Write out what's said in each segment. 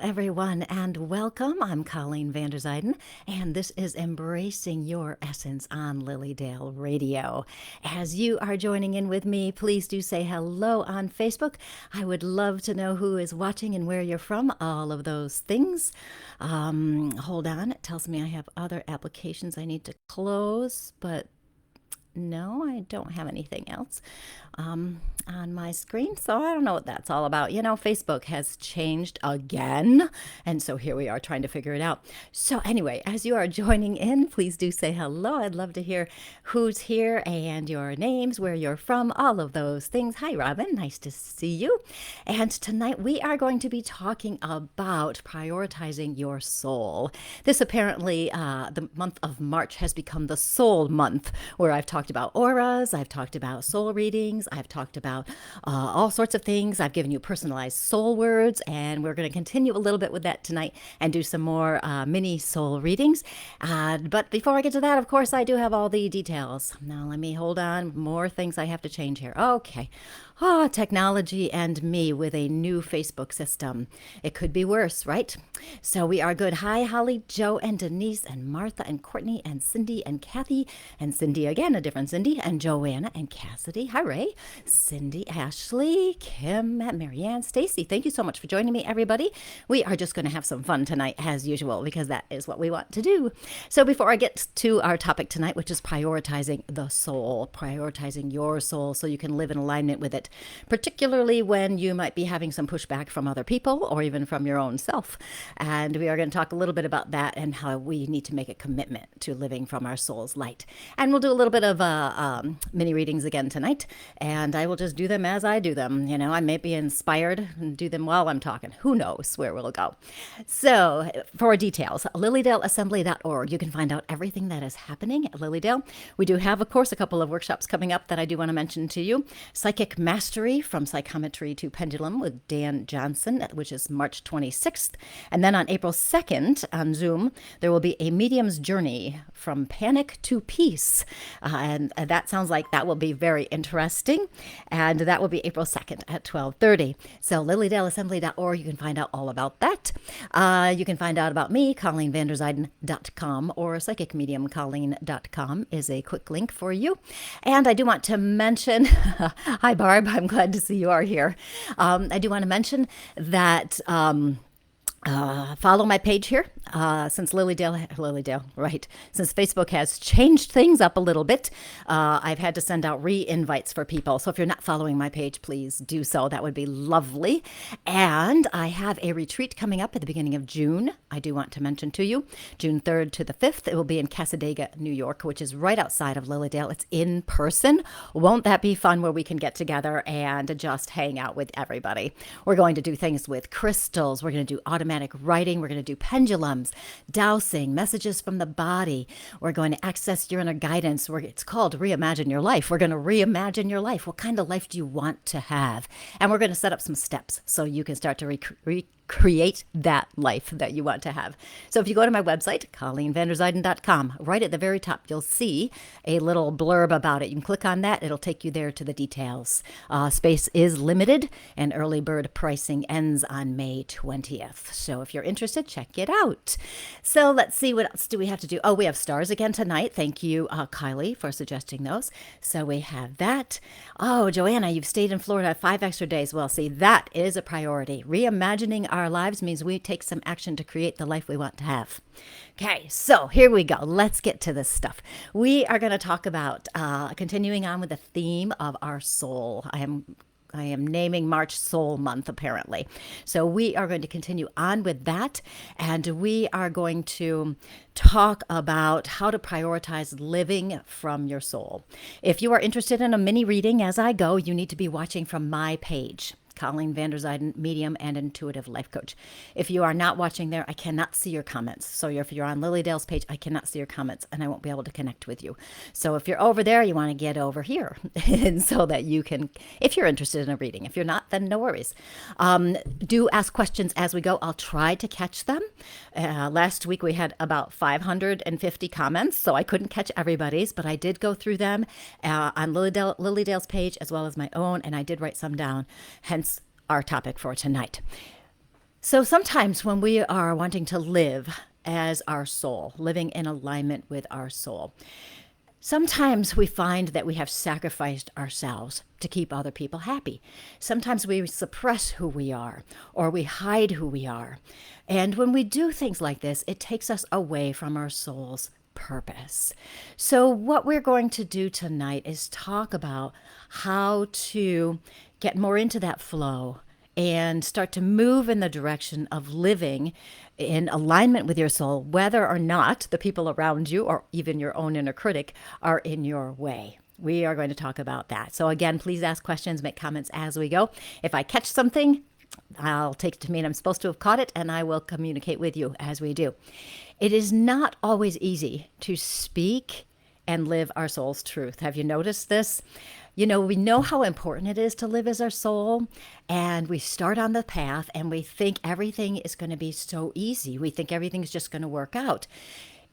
everyone, and welcome. I'm Colleen Vanderzijden, and this is Embracing Your Essence on Lilydale Radio. As you are joining in with me, please do say hello on Facebook. I would love to know who is watching and where you're from, all of those things. Hold on, it tells me I have other applications I need to close, but no, I don't have anything else on my screen, so I don't know what that's all about. You know, Facebook has changed again, and so here we are trying to figure it out. So anyway, as you are joining in, please do say hello. I'd love to hear who's here and your names, where you're from, all of those things. Hi, Robin. Nice to see you. And tonight we are going to be talking about prioritizing your soul. This apparently, the month of March has become the soul month, where I've talked about auras, I've talked about soul readings, I've talked about all sorts of things. I've given you personalized soul words, and we're going to continue a little bit with that tonight and do some more mini soul readings. But before I get to that, of course, I do have all the details. Now, let me hold on. More things I have to change here. Okay. Oh, technology and me with a new Facebook system. It could be worse, right? So we are good. Hi, Holly, Joe, and Denise, and Martha, and Courtney, and Cindy, and Kathy, and Cindy again, a different Cindy, and Joanna, and Cassidy. Hi, Ray, Cindy, Ashley, Kim, Marianne, Stacy. Thank you so much for joining me, everybody. We are just going to have some fun tonight, as usual, because that is what we want to do. So before I get to our topic tonight, which is prioritizing the soul, prioritizing your soul so you can live in alignment with it, particularly when you might be having some pushback from other people or even from your own self. And we are going to talk a little bit about that and how we need to make a commitment to living from our soul's light. And we'll do a little bit of mini readings again tonight, and I will just do them as I do them. You know, I may be inspired and do them while I'm talking. Who knows where we'll go. So for details, lilydaleassembly.org. You can find out everything that is happening at Lilydale. We do have, of course, a couple of workshops coming up that I do want to mention to you. Psychic Mastery, from Psychometry to Pendulum, with Dan Johnson, which is March 26th. And then on April 2nd on Zoom, there will be a medium's journey from panic to peace. And that sounds like that will be very interesting. And that will be April 2nd at 12:30. So lilydaleassembly.org, you can find out all about that. You can find out about me, ColleenVanderzijden.com, or psychicmediumcolleen.com is a quick link for you. And I do want to mention, hi Barb, I'm glad to see you are here. I do want to mention that follow my page here. Since Lilydale, right? Since Facebook has changed things up a little bit, I've had to send out re-invites for people. So if you're not following my page, please do so. That would be lovely. And I have a retreat coming up at the beginning of June. I do want to mention to you, June 3rd to the 5th. It will be in Casadega, New York, which is right outside of Lilydale. It's in person. Won't that be fun, where we can get together and just hang out with everybody? We're going to do things with crystals. We're going to do automatic writing. We're going to do pendulums, dowsing, messages from the body. We're going to access your inner guidance. It's called Reimagine Your Life. We're going to reimagine your life. What kind of life do you want to have? And we're going to set up some steps so you can start to create that life that you want to have. So if you go to my website, ColleenVanderzijden.com, right at the very top, you'll see a little blurb about it. You can click on that. It'll take you there to the details. Space is limited, and early bird pricing ends on May 20th. So if you're interested, check it out. So let's see, what else do we have to do? Oh, we have stars again tonight. Thank you, Kylie, for suggesting those. So we have that. Oh, Joanna, you've stayed in Florida 5 extra days. Well, see, that is a priority. Reimagining our lives means we take some action to create the life we want to have. Okay, so here we go. Let's get to this stuff. We are going to talk about continuing on with the theme of our soul. I am naming March Soul Month, apparently. So we are going to continue on with that, and we are going to talk about how to prioritize living from your soul. If you are interested in a mini reading as I go, you need to be watching from my page. Colleen Vanderzijden, medium and intuitive life coach. If you are not watching there, I cannot see your comments. So if you're on Lilydale's page, I cannot see your comments and I won't be able to connect with you. So if you're over there, you want to get over here and so that you can, if you're interested in a reading. If you're not, then no worries. Do ask questions as we go. I'll try to catch them. Last week we had about 550 comments, so I couldn't catch everybody's, but I did go through them on Lilydale's page as well as my own, and I did write some down, hence our topic for tonight. So sometimes when we are wanting to live as our soul, living in alignment with our soul, sometimes we find that we have sacrificed ourselves to keep other people happy. Sometimes we suppress who we are or we hide who we are. And when we do things like this, it takes us away from our soul's purpose. So, what we're going to do tonight is talk about how to get more into that flow and start to move in the direction of living in alignment with your soul, whether or not the people around you or even your own inner critic are in your way. We are going to talk about that. So, again, please ask questions, make comments as we go. If I catch something, I'll take it to mean I'm supposed to have caught it, and I will communicate with you as we do. It is not always easy to speak and live our soul's truth. Have you noticed this? You know, we know how important it is to live as our soul, and we start on the path and we think everything is going to be so easy. We think everything's just going to work out.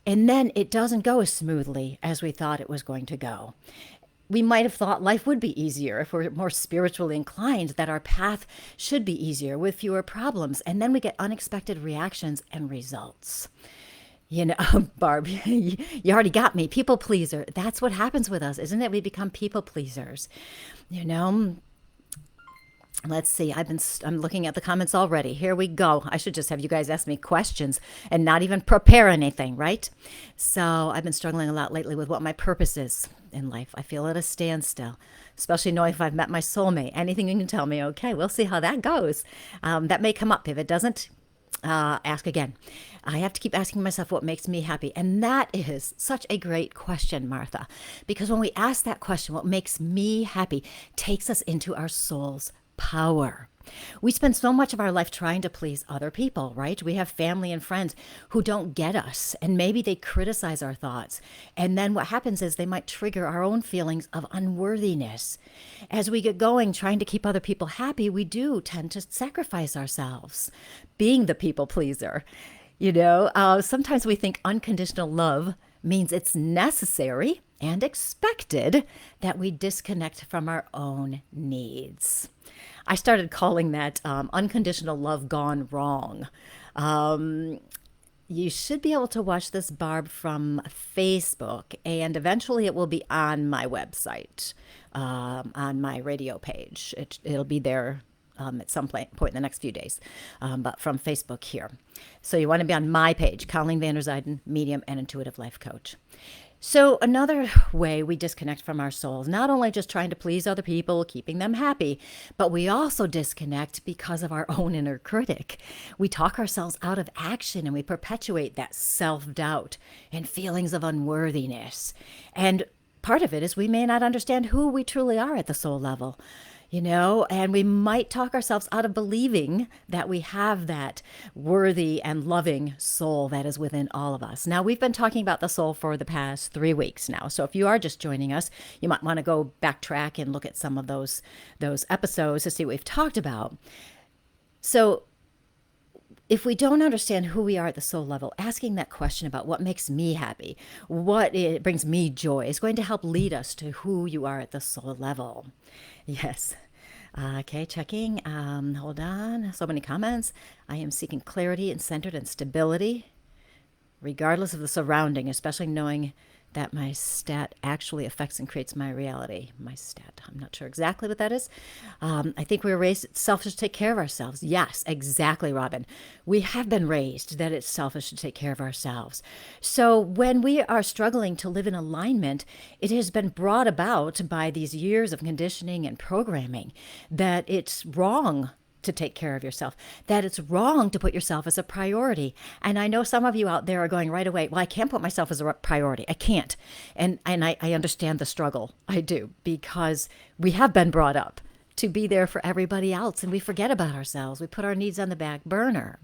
And then it doesn't go as smoothly as we thought it was going to go. We might have thought life would be easier if we're more spiritually inclined, that our path should be easier with fewer problems. And then we get unexpected reactions and results. You know, Barb, you already got me. People pleaser. That's what happens with us, isn't it? We become people pleasers. You know, let's see. I'm looking at the comments already. Here we go. I should just have you guys ask me questions and not even prepare anything, right? So I've been struggling a lot lately with what my purpose is in life. I feel at a standstill, especially knowing if I've met my soulmate. Anything you can tell me, okay, we'll see how that goes. That may come up. If it doesn't, ask again. I have to keep asking myself what makes me happy. And that is such a great question, Martha, because when we ask that question, what makes me happy, takes us into our soul's power. We spend so much of our life trying to please other people, right? We have family and friends who don't get us, and maybe they criticize our thoughts. And then what happens is they might trigger our own feelings of unworthiness. As we get going, trying to keep other people happy, we do tend to sacrifice ourselves, being the people pleaser. You know, sometimes we think unconditional love means it's necessary and expected that we disconnect from our own needs. I started calling that unconditional love gone wrong. You should be able to watch this, Barb, from Facebook, and eventually it will be on my website, on my radio page. It'll be there at some point in the next few days, but from Facebook here. So you want to be on my page, Colleen Vanderzijden, Medium and Intuitive Life Coach. So another way we disconnect from our souls, not only just trying to please other people, keeping them happy, but we also disconnect because of our own inner critic. We talk ourselves out of action and we perpetuate that self-doubt and feelings of unworthiness. And part of it is we may not understand who we truly are at the soul level. You know, and we might talk ourselves out of believing that we have that worthy and loving soul that is within all of us. Now, we've been talking about the soul for the past 3 weeks now. So if you are just joining us, you might want to go backtrack and look at some of those episodes to see what we've talked about. So if we don't understand who we are at the soul level, asking that question about what makes me happy, what brings me joy, is going to help lead us to who you are at the soul level. Yes. Okay, checking. Hold on. So many comments. I am seeking clarity and centered and stability, regardless of the surrounding, especially knowing that my stat actually affects and creates my reality. My stat, I'm not sure exactly what that is. I think we were raised selfish to take care of ourselves. Yes, exactly, Robin. We have been raised that it's selfish to take care of ourselves. So when we are struggling to live in alignment, it has been brought about by these years of conditioning and programming that it's wrong to take care of yourself, that it's wrong to put yourself as a priority. And I know some of you out there are going right away, well, I can't put myself as a priority. I can't. And I understand the struggle. I do, because we have been brought up to be there for everybody else, and we forget about ourselves. We put our needs on the back burner.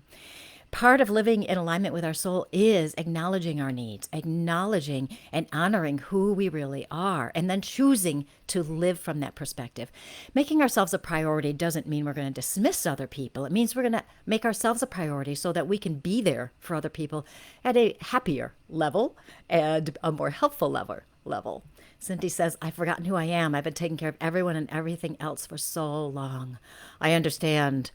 Part of living in alignment with our soul is acknowledging our needs, acknowledging and honoring who we really are, and then choosing to live from that perspective. Making ourselves a priority doesn't mean we're going to dismiss other people. It means we're going to make ourselves a priority so that we can be there for other people at a happier level and a more helpful level. Cindy says, I've forgotten who I am. I've been taking care of everyone and everything else for so long. I understand.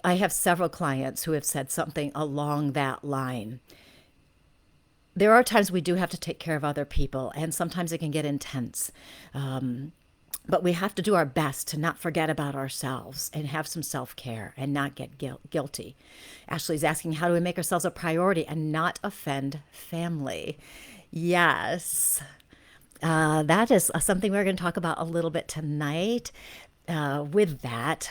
I have several clients who have said something along that line. There are times we do have to take care of other people, and sometimes it can get intense. But we have to do our best to not forget about ourselves and have some self-care and not get guilty. Ashley's asking, how do we make ourselves a priority and not offend family? Yes. That is something we're going to talk about a little bit tonight. With that,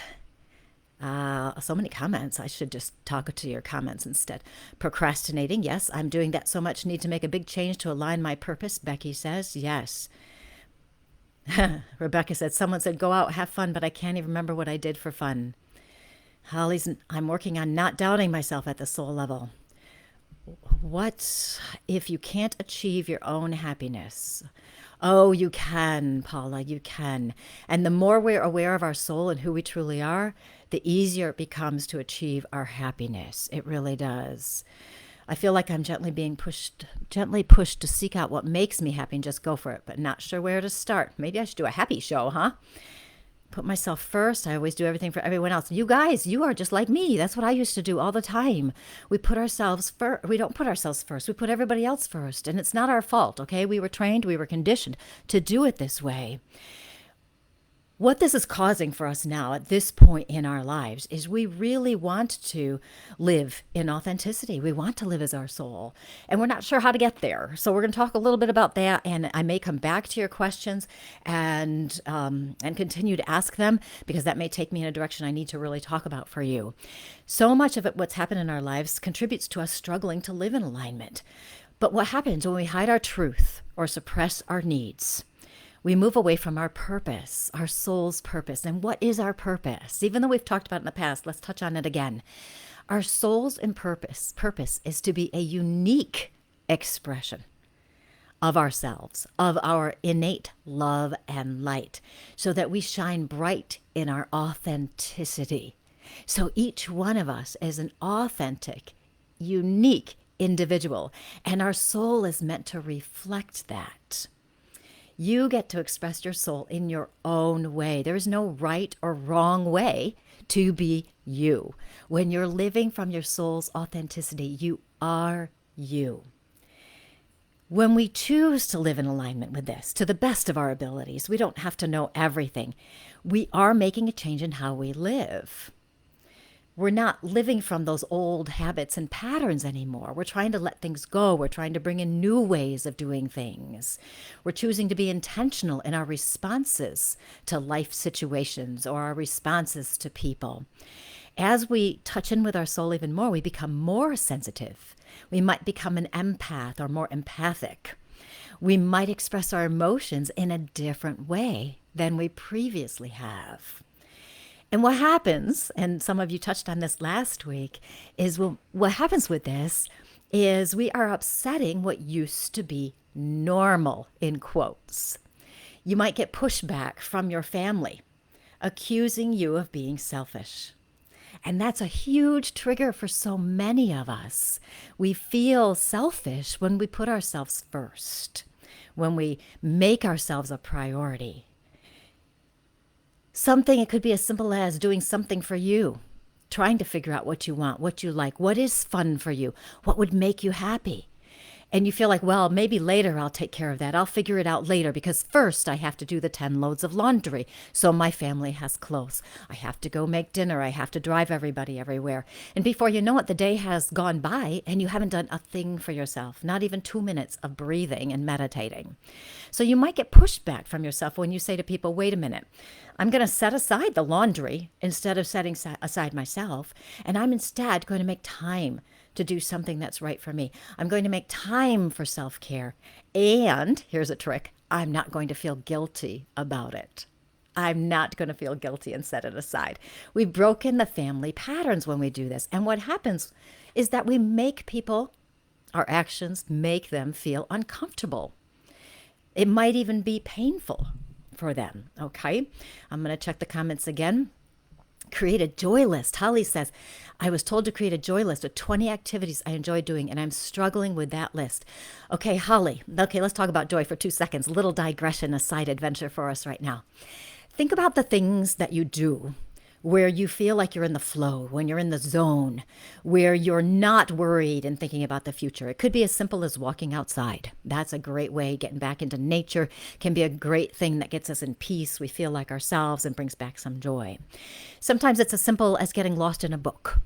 so many comments. I should just talk to your comments instead. Procrastinating. Yes, I'm doing that so much. Need to make a big change to align my purpose. Becky says, yes. Rebecca said, someone said, go out, have fun, but I can't even remember what I did for fun. Holly's, I'm working on not doubting myself at the soul level. What if you can't achieve your own happiness? Oh, you can, Paula, you can. And the more we're aware of our soul and who we truly are, the easier it becomes to achieve our happiness. It really does. I feel like I'm gently pushed to seek out what makes me happy and just go for it, but not sure where to start. Maybe I should do a happy show, huh? Put myself first. I always do everything for everyone else. You guys, you are just like me. That's what I used to do all the time. We put ourselves first. We don't put ourselves first. We put everybody else first. And it's not our fault, okay? We were trained, we were conditioned to do it this way. What this is causing for us now at this point in our lives is we really want to live in authenticity. We want to live as our soul, and we're not sure how to get there. So we're going to talk a little bit about that, and I may come back to your questions and continue to ask them, because that may take me in a direction I need to really talk about for you. So much of it, what's happened in our lives, contributes to us struggling to live in alignment. But what happens when we hide our truth or suppress our needs? We move away from our purpose, our soul's purpose. And what is our purpose? Even though we've talked about it in the past, let's touch on it again. Our soul's purpose is to be a unique expression of ourselves, of our innate love and light, so that we shine bright in our authenticity. So each one of us is an authentic, unique individual, and our soul is meant to reflect that. You get to express your soul in your own way. There is no right or wrong way to be you. When you're living from your soul's authenticity, you are you. When we choose to live in alignment with this, to the best of our abilities, we don't have to know everything. We are making a change in how we live. We're not living from those old habits and patterns anymore. We're trying to let things go. We're trying to bring in new ways of doing things. We're choosing to be intentional in our responses to life situations or our responses to people. As we touch in with our soul even more, we become more sensitive. We might become an empath or more empathic. We might express our emotions in a different way than we previously have. And what happens, and some of you touched on this last week, is what happens with this is we are upsetting what used to be normal, in quotes. You might get pushback from your family, accusing you of being selfish. And that's a huge trigger for so many of us. We feel selfish when we put ourselves first, when we make ourselves a priority. It could be as simple as doing something for you, trying to figure out what you want, what you like, what is fun for you, what would make you happy. And you feel like, well, maybe later I'll take care of that. I'll figure it out later, because first I have to do the 10 loads of laundry so my family has clothes. I have to go make dinner. I have to drive everybody everywhere. And before you know it, the day has gone by and you haven't done a thing for yourself, not even 2 minutes of breathing and meditating. So you might get pushback from yourself when you say to people, wait a minute, I'm going to set aside the laundry instead of setting aside myself, and I'm instead going to make time to do something that's right for me. I'm going to make time for self-care. And here's a trick, I'm not going to feel guilty about it. I'm not going to feel guilty and set it aside. We've broken the family patterns when we do this. And what happens is that we make people, our actions make them feel uncomfortable. It might even be painful for them, okay? I'm going to check the comments again. Create a joy list. Holly says, I was told to create a joy list of 20 activities I enjoy doing, and I'm struggling with that list. Okay, Holly. Okay, let's talk about joy for 2 seconds. Little digression, a side adventure for us right now. Think about the things that you do where you feel like you're in the flow, when you're in the zone, where you're not worried and thinking about the future. It could be as simple as walking outside. That's a great way. Getting back into nature can be a great thing that gets us in peace. We feel like ourselves and brings back some joy. Sometimes it's as simple as getting lost in a book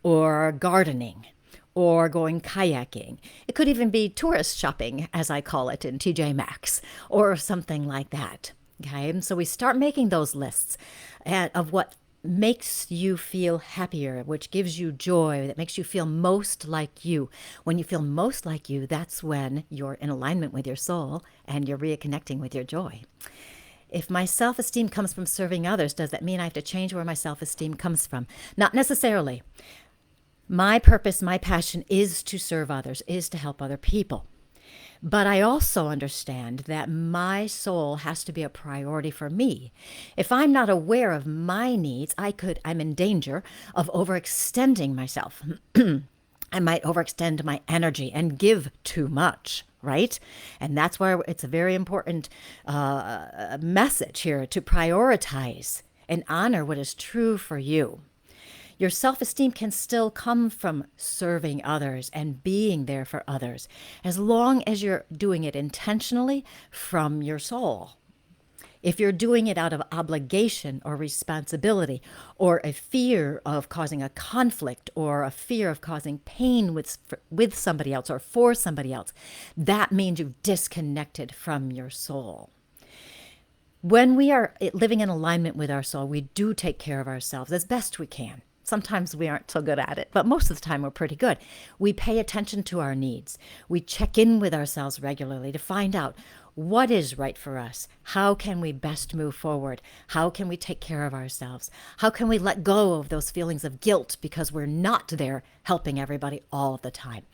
or gardening or going kayaking. It could even be tourist shopping, as I call it in TJ Maxx, or something like that. Okay, and so we start making those lists of what makes you feel happier, which gives you joy, that makes you feel most like you. When you feel most like you, that's when you're in alignment with your soul and you're reconnecting with your joy. If my self-esteem comes from serving others, does that mean I have to change where my self-esteem comes from? Not necessarily. My purpose, my passion is to serve others, is to help other people. But I also understand that my soul has to be a priority for me. If I'm not aware of my needs, I'm in danger of overextending myself. I might overextend my energy and give too much, right? And that's why it's a very important message here to prioritize and honor what is true for you. Your self-esteem can still come from serving others and being there for others, as long as you're doing it intentionally from your soul. If you're doing it out of obligation or responsibility, or a fear of causing a conflict, or a fear of causing pain with somebody else or for somebody else, that means you've disconnected from your soul. When we are living in alignment with our soul, we do take care of ourselves as best we can. Sometimes we aren't so good at it, but most of the time we're pretty good. We pay attention to our needs. We check in with ourselves regularly to find out what is right for us. How can we best move forward? How can we take care of ourselves? How can we let go of those feelings of guilt because we're not there helping everybody all the time?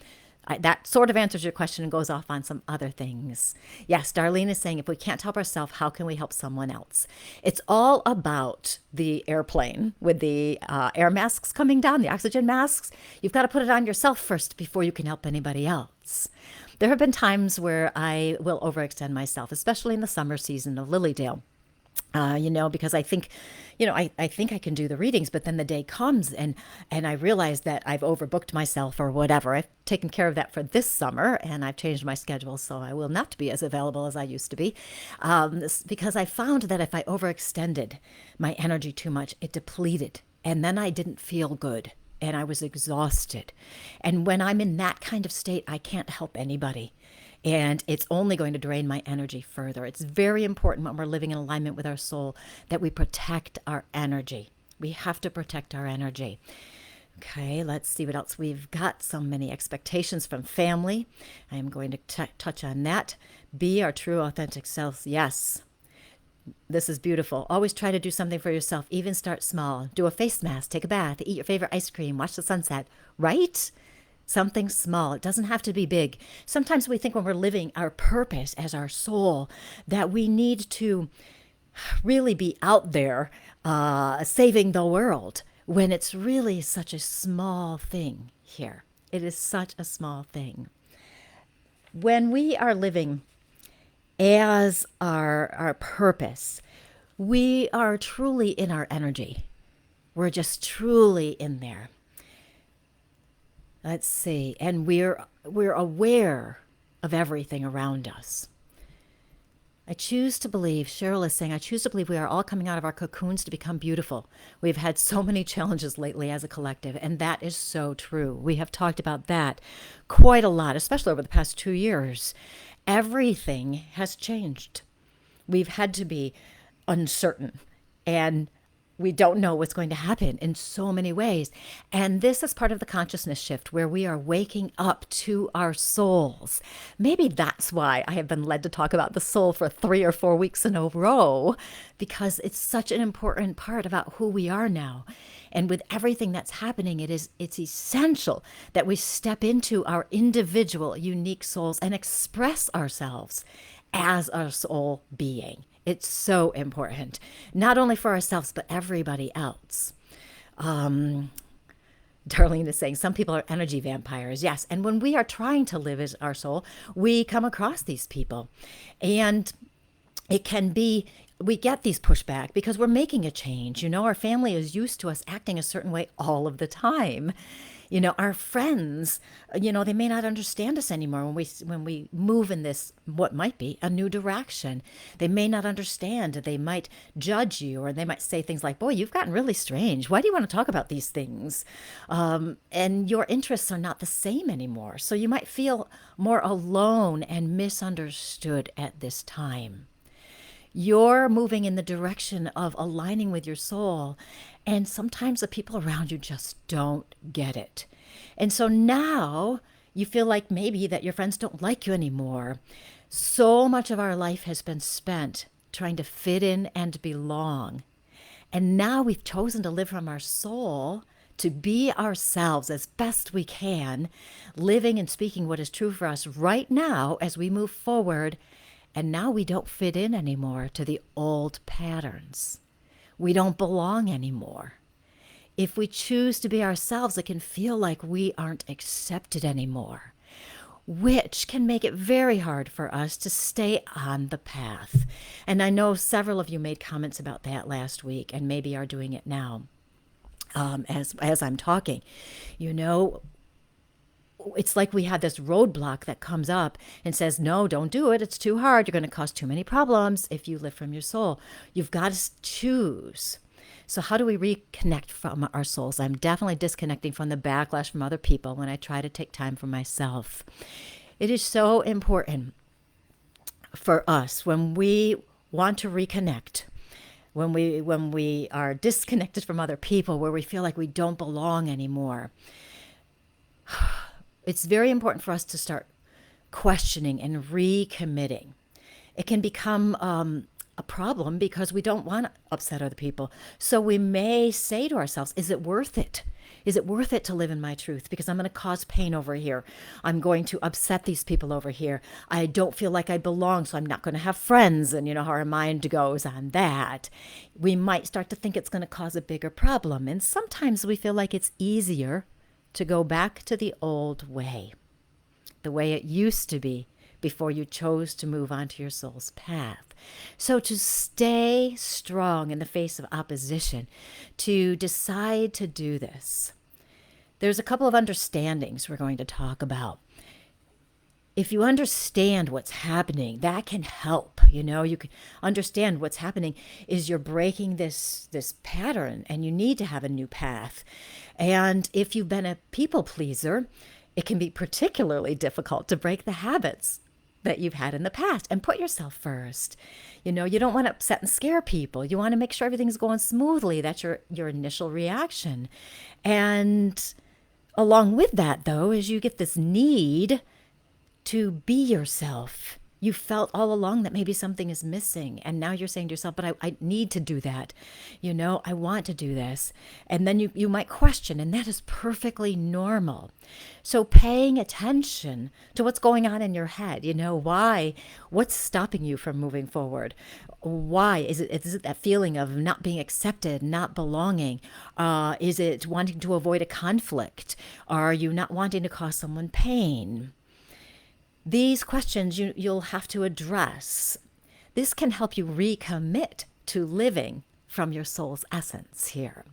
That sort of answers your question and goes off on some other things. Yes, Darlene is saying, if we can't help ourselves, how can we help someone else? It's all about the airplane with the air masks coming down, the oxygen masks. You've got to put it on yourself first before you can help anybody else. There have been times where I will overextend myself, especially in the summer season of Lilydale. Because I think, I think I can do the readings, but then the day comes and I realize that I've overbooked myself or whatever. I've taken care of that for this summer and I've changed my schedule, so I will not be as available as I used to be. Because I found that if I overextended my energy too much, it depleted, and then I didn't feel good and I was exhausted. And when I'm in that kind of state, I can't help anybody. And it's only going to drain my energy further. It's very important when we're living in alignment with our soul that we protect our energy. We have to protect our energy. Okay, let's see what else we've got. So many expectations from family. I am going to touch on that. Be our true, authentic selves. Yes. This is beautiful. Always try to do something for yourself. Even start small. Do a face mask, take a bath, eat your favorite ice cream, watch the sunset. Right? Something small. It doesn't have to be big. Sometimes we think when we're living our purpose as our soul that we need to really be out there saving the world, when it's really such a small thing here. It is such a small thing. When we are living as our purpose, we are truly in our energy. We're just truly in there. Let's see. And we're aware of everything around us. I choose to believe, Cheryl is saying, I choose to believe we are all coming out of our cocoons to become beautiful. We've had so many challenges lately as a collective, and that is so true. We have talked about that quite a lot, especially over the past 2 years. Everything has changed. We've had to be uncertain, and we don't know what's going to happen in so many ways. And this is part of the consciousness shift where we are waking up to our souls. Maybe that's why I have been led to talk about the soul for 3 or 4 weeks in a row, because it's such an important part about who we are now. And with everything that's happening, it's essential that we step into our individual, unique souls and express ourselves as our soul being. It's so important, not only for ourselves, but everybody else. Darlene is saying some people are energy vampires. Yes. And when we are trying to live as our soul, we come across these people. And it can be we get these pushback because we're making a change. Our family is used to us acting a certain way all of the time. Our friends, they may not understand us anymore when we move in this, what might be a new direction. They may not understand. They might judge you, or they might say things like, boy, you've gotten really strange. Why do you want to talk about these things? And your interests are not the same anymore. So you might feel more alone and misunderstood at this time. You're moving in the direction of aligning with your soul, and sometimes the people around you just don't get it. And so now you feel like maybe that your friends don't like you anymore. So much of our life has been spent trying to fit in and belong. And now we've chosen to live from our soul, to be ourselves as best we can, living and speaking what is true for us right now as we move forward. And now we don't fit in anymore to the old patterns. We don't belong anymore. If we choose to be ourselves, it can feel like we aren't accepted anymore, which can make it very hard for us to stay on the path. And I know several of you made comments about that last week and maybe are doing it now as I'm talking. It's like we have this roadblock that comes up and says, no, don't do it. It's too hard. You're going to cause too many problems if you live from your soul. You've got to choose. So how do we reconnect from our souls? I'm definitely disconnecting from the backlash from other people when I try to take time for myself. It is so important for us when we want to reconnect, when we are disconnected from other people, where we feel like we don't belong anymore. It's very important for us to start questioning and recommitting. It can become a problem because we don't want to upset other people. So we may say to ourselves, is it worth it? Is it worth it to live in my truth? Because I'm going to cause pain over here. I'm going to upset these people over here. I don't feel like I belong, so I'm not going to have friends. And you know how our mind goes on that. We might start to think it's going to cause a bigger problem. And sometimes we feel like it's easier to go back to the old way, the way it used to be before you chose to move onto your soul's path. So to stay strong in the face of opposition, to decide to do this, there's a couple of understandings we're going to talk about. If you understand what's happening, that can help. You can understand what's happening is you're breaking this pattern and you need to have a new path. And if you've been a people pleaser, it can be particularly difficult to break the habits that you've had in the past and put yourself first. You don't want to upset and scare people. You want to make sure everything's going smoothly. That's your initial reaction. And along with that, though, is you get this need to be yourself. You felt all along that maybe something is missing. And now you're saying to yourself, but I need to do that. I want to do this. And then you might question, and that is perfectly normal. So paying attention to what's going on in your head, why, what's stopping you from moving forward? Why? Is it that feeling of not being accepted, not belonging? Is it wanting to avoid a conflict? Are you not wanting to cause someone pain? These questions you'll have to address. This can help you recommit to living from your soul's essence here.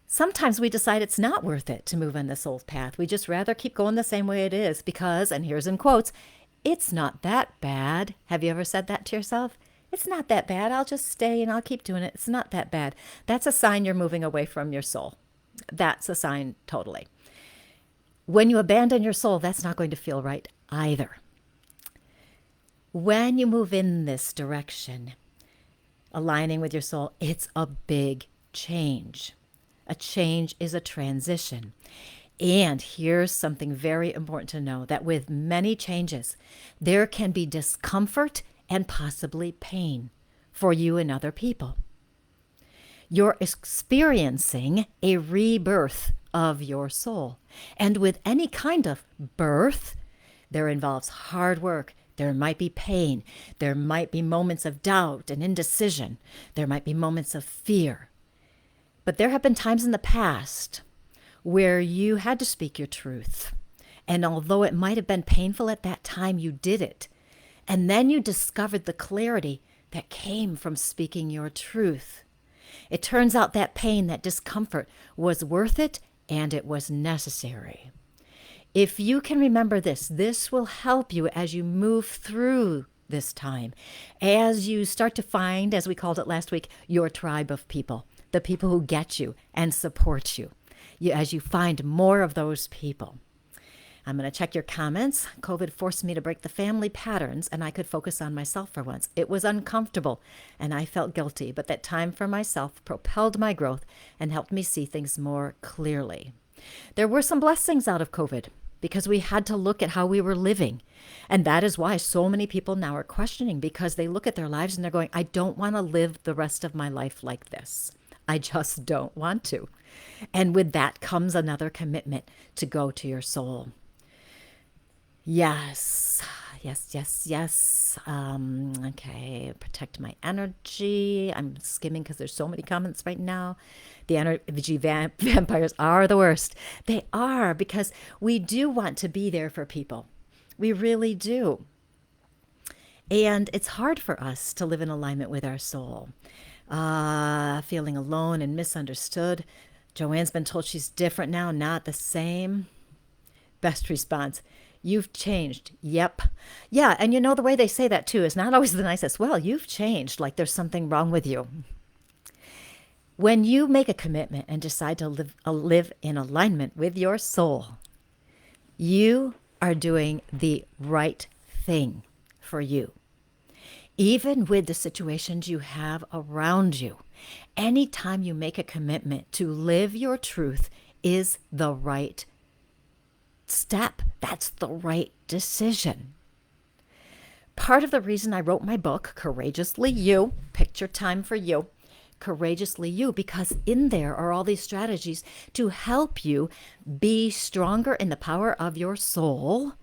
Sometimes we decide it's not worth it to move on the soul's path. We just rather keep going the same way it is because, and here's in quotes, it's not that bad. Have you ever said that to yourself? It's not that bad. I'll just stay and I'll keep doing it. It's not that bad. That's a sign you're moving away from your soul. That's a sign totally. When you abandon your soul, that's not going to feel right either. When you move in this direction, aligning with your soul, it's a big change. A change is a transition. And here's something very important to know, that with many changes, there can be discomfort and possibly pain for you and other people. You're experiencing a rebirth of your soul. And with any kind of birth, there involves hard work. There might be pain. There might be moments of doubt and indecision. There might be moments of fear. But there have been times in the past where you had to speak your truth. And although it might have been painful at that time, you did it. And then you discovered the clarity that came from speaking your truth. It turns out that pain, that discomfort was worth it, and it was necessary. If you can remember this, this will help you as you move through this time, as you start to find, as we called it last week, your tribe of people, the people who get you and support you, as you find more of those people. I'm going to check your comments. COVID forced me to break the family patterns, and I could focus on myself for once. It was uncomfortable, and I felt guilty, but that time for myself propelled my growth and helped me see things more clearly. There were some blessings out of COVID because we had to look at how we were living. And that is why so many people now are questioning, because they look at their lives and they're going, I don't want to live the rest of my life like this. I just don't want to. And with that comes another commitment to go to your soul. Yes. Okay, protect my energy. I'm skimming because there's so many comments right now. The energy vampires are the worst. They are, because we do want to be there for people. We really do. And it's hard for us to live in alignment with our soul. Feeling alone and misunderstood. Joanne's been told she's different now, not the same. Best response. You've changed. Yep. Yeah, and you know the way they say that too is not always the nicest. Well, you've changed, like there's something wrong with you. When you make a commitment and decide to live in alignment with your soul, you are doing the right thing for you. Even with the situations you have around you, anytime you make a commitment to live your truth is the right step. That's the right decision. Part of the reason I wrote my book, Courageously You, Picture Time for You, Courageously You, because in there are all these strategies to help you be stronger in the power of your soul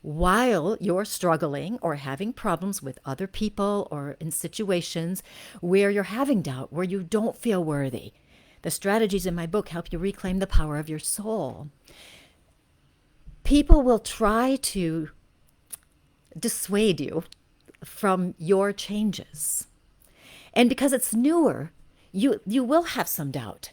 while you're struggling or having problems with other people or in situations where you're having doubt, where you don't feel worthy. The strategies in my book help you reclaim the power of your soul. People will try to dissuade you from your changes. And because it's newer, you will have some doubt.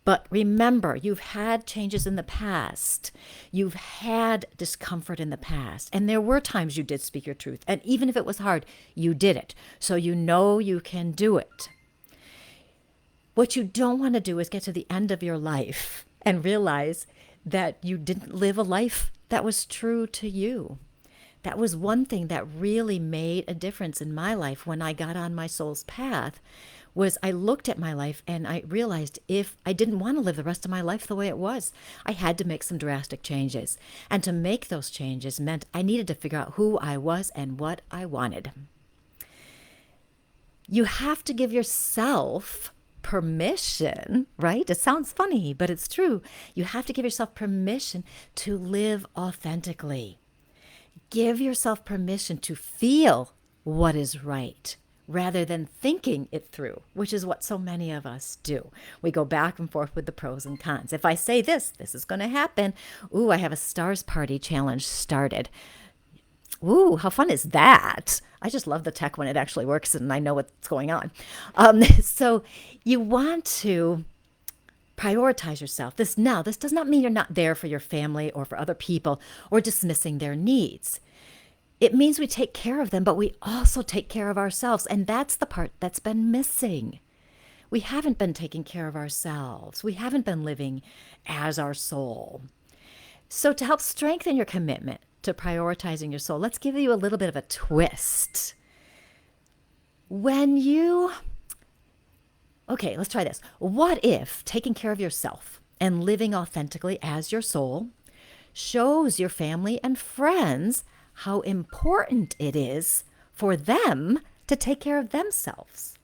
But remember, you've had changes in the past. You've had discomfort in the past. And there were times you did speak your truth. And even if it was hard, you did it. So you know you can do it. What you don't want to do is get to the end of your life and realize that you didn't live a life that was true to you. That was one thing that really made a difference in my life when I got on my soul's path, was I looked at my life and I realized if I didn't want to live the rest of my life the way it was, I had to make some drastic changes. And to make those changes meant I needed to figure out who I was and what I wanted. You have to give yourself permission, right? It sounds funny, but it's true. You have to give yourself permission to live authentically. Give yourself permission to feel what is right rather than thinking it through, which is what so many of us do. We go back and forth with the pros and cons. If I say this is going to happen. Ooh, I have a stars party challenge started. Ooh, how fun is that? I just love the tech when it actually works and I know what's going on. So you want to prioritize yourself. This does not mean you're not there for your family or for other people or dismissing their needs. It means we take care of them, but we also take care of ourselves. And that's the part that's been missing. We haven't been taking care of ourselves. We haven't been living as our soul. So to help strengthen your commitment to prioritizing your soul, let's give you a little bit of a twist. Okay, let's try this. What if taking care of yourself and living authentically as your soul shows your family and friends how important it is for them to take care of themselves,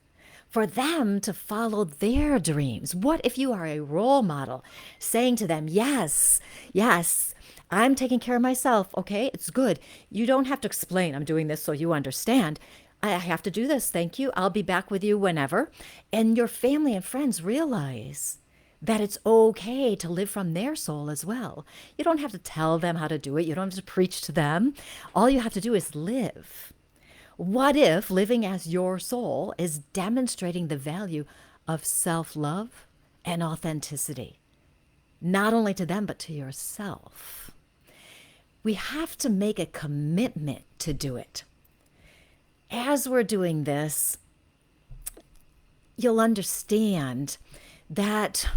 for them to follow their dreams? What if you are a role model saying to them, yes, I'm taking care of myself. Okay, it's good. You don't have to explain I'm doing this so you understand. I have to do this. Thank you. I'll be back with you whenever. And your family and friends realize that it's okay to live from their soul as well. You don't have to tell them how to do it. You don't have to preach to them. All you have to do is live. What if living as your soul is demonstrating the value of self-love and authenticity, not only to them, but to yourself? We have to make a commitment to do it. As we're doing this, you'll understand that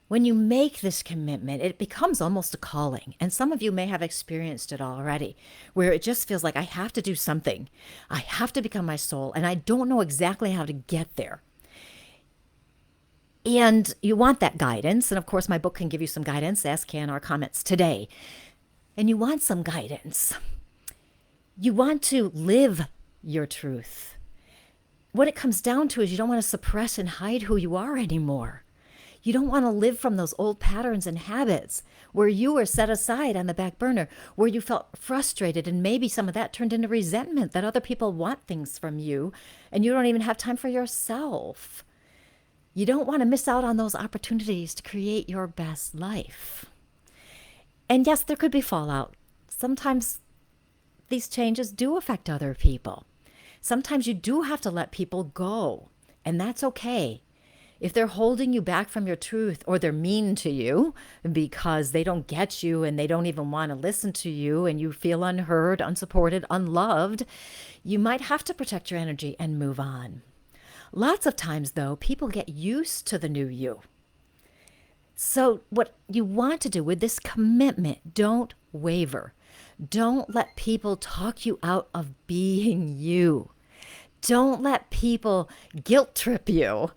when you make this commitment, it becomes almost a calling. And some of you may have experienced it already, where it just feels like I have to do something. I have to become my soul, and I don't know exactly how to get there. And you want that guidance. And of course, my book can give you some guidance, as can our comments today. And you want some guidance. You want to live your truth. What it comes down to is you don't want to suppress and hide who you are anymore. You don't want to live from those old patterns and habits where you were set aside on the back burner, where you felt frustrated, and maybe some of that turned into resentment that other people want things from you and you don't even have time for yourself. You don't want to miss out on those opportunities to create your best life. And yes, there could be fallout. Sometimes these changes do affect other people. Sometimes you do have to let people go, and that's okay. If they're holding you back from your truth, or they're mean to you because they don't get you and they don't even want to listen to you, and you feel unheard, unsupported, unloved, you might have to protect your energy and move on. Lots of times, though, people get used to the new you. So what you want to do with this commitment, don't waver. Don't let people talk you out of being you. Don't let people guilt trip you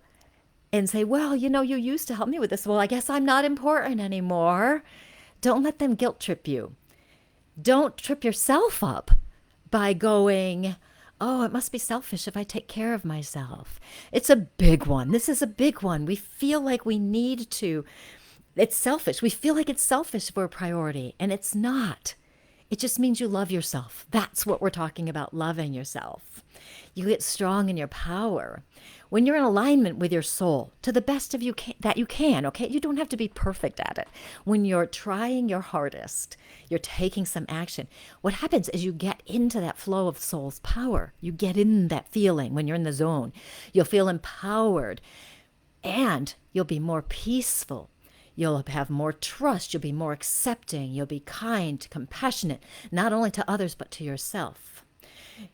and say, well, you used to help me with this. Well, I guess I'm not important anymore. Don't let them guilt trip you. Don't trip yourself up by going, oh, it must be selfish if I take care of myself. It's a big one. This is a big one. We feel like we need to. It's selfish. We feel like it's selfish for a priority, and it's not. It just means you love yourself. That's what we're talking about, loving yourself. You get strong in your power when you're in alignment with your soul to the best of that you can, okay? You don't have to be perfect at it. When you're trying your hardest, you're taking some action. What happens is you get into that flow of soul's power. You get in that feeling when you're in the zone. You'll feel empowered, and you'll be more peaceful. You'll have more trust. You'll be more accepting. You'll be kind, compassionate, not only to others, but to yourself.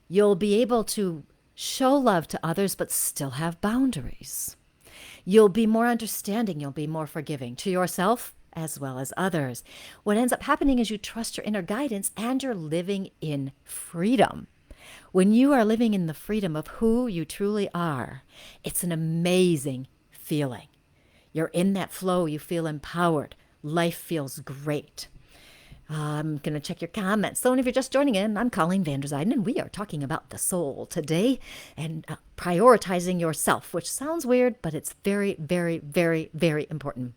You'll be able to show love to others, but still have boundaries. You'll be more understanding. You'll be more forgiving to yourself as well as others. What ends up happening is you trust your inner guidance, and you're living in freedom. When you are living in the freedom of who you truly are, it's an amazing feeling. You're in that flow. You feel empowered. Life feels great. I'm going to check your comments. So if you're just joining in, I'm Colleen Vanderzijden, and we are talking about the soul today and prioritizing yourself, which sounds weird, but it's very, very, very, very important.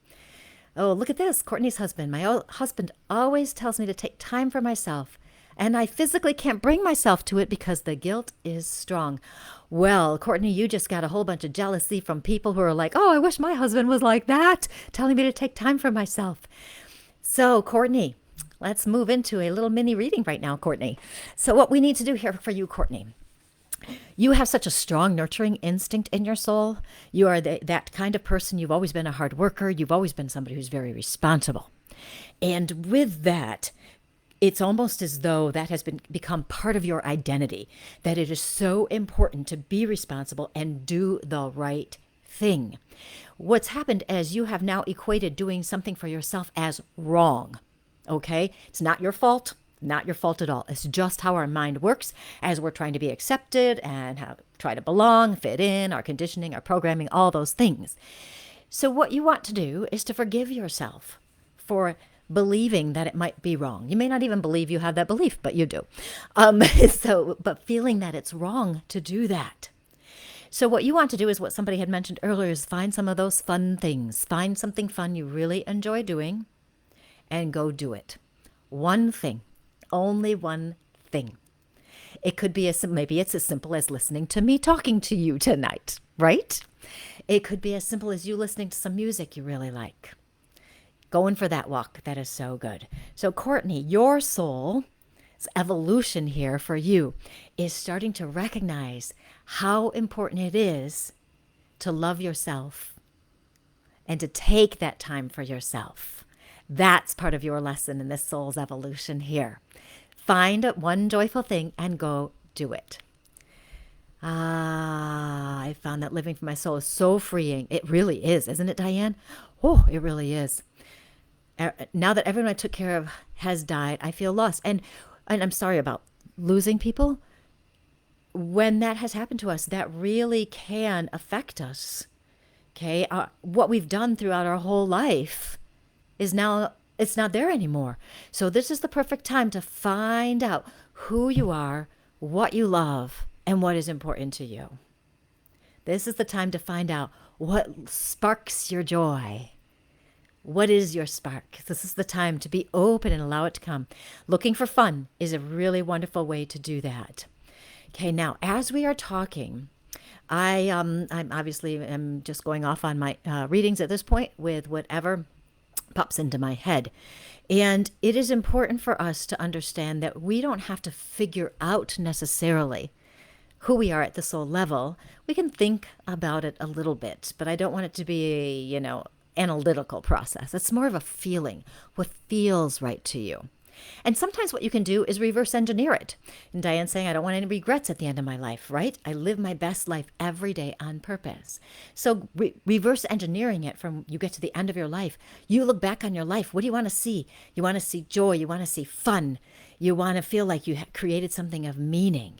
Oh, look at this. Courtney's husband. My husband always tells me to take time for myself, and I physically can't bring myself to it because the guilt is strong. Well, Courtney, you just got a whole bunch of jealousy from people who are like, oh, I wish my husband was like that, telling me to take time for myself. So, Courtney, let's move into a little mini reading right now, Courtney. So what we need to do here for you, Courtney, you have such a strong nurturing instinct in your soul. You are that kind of person. You've always been a hard worker. You've always been somebody who's very responsible. And with that, it's almost as though that has become part of your identity, that it is so important to be responsible and do the right thing. What's happened is you have now equated doing something for yourself as wrong. Okay? It's not your fault. Not your fault at all. It's just how our mind works as we're trying to be accepted and try to belong, fit in, our conditioning, our programming, all those things. So what you want to do is to forgive yourself for believing that it might be wrong. You may not even believe you have that belief, but you do. But feeling that it's wrong to do that. So what you want to do is what somebody had mentioned earlier, is find some of those fun things. Find something fun you really enjoy doing and go do it. One thing, only one thing. It could be maybe it's as simple as listening to me talking to you tonight, right? It could be as simple as you listening to some music you really like. Going for that walk, that is so good. So Courtney, your soul evolution here for you is starting to recognize how important it is to love yourself and to take that time for yourself. That's part of your lesson in this soul's evolution here. Find one joyful thing and go do it. I found that living for my soul is so freeing. It really is, isn't it, Diane? Oh, it really is. Now that everyone I took care of has died, I feel lost. And I'm sorry about losing people. When that has happened to us, that really can affect us. Okay, what we've done throughout our whole life is now, it's not there anymore. So this is the perfect time to find out who you are, what you love, and what is important to you. This is the time to find out what sparks your joy. What is your spark? This is the time to be open and allow it to come. Looking for fun is a really wonderful way to do that. Okay, now as we are talking, I'm obviously am just going off on my readings at this point with whatever pops into my head. And it is important for us to understand that we don't have to figure out necessarily who we are at the soul level. We can think about it a little bit, but I don't want it to be a, analytical process. It's more of a feeling, what feels right to you. And sometimes what you can do is reverse engineer it. And Diane's saying, I don't want any regrets at the end of my life, right? I live my best life every day on purpose. So reverse engineering it from you get to the end of your life. You look back on your life. What do you want to see? You want to see joy. You want to see fun. You want to feel like you created something of meaning.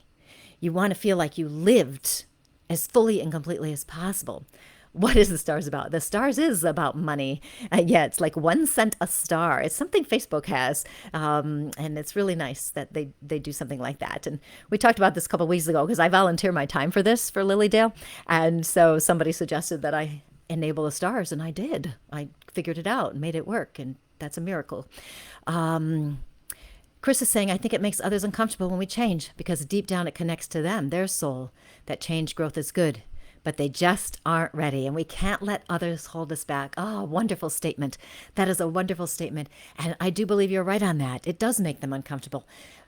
You want to feel like you lived as fully and completely as possible. What is the stars about? The stars is about money. Yeah, it's like 1 cent a star. It's something Facebook has. And it's really nice that they do something like that. And we talked about this a couple of weeks ago because I volunteer my time for this for Lilydale. And so somebody suggested that I enable the stars, and I did. I figured it out and made it work. And that's a miracle. Chris is saying, I think it makes others uncomfortable when we change because deep down it connects to them, their soul, that change growth is good. But they just aren't ready, and we can't let others hold us back. Oh, wonderful statement. That is a wonderful statement. And I do believe you're right on that. It does make them uncomfortable.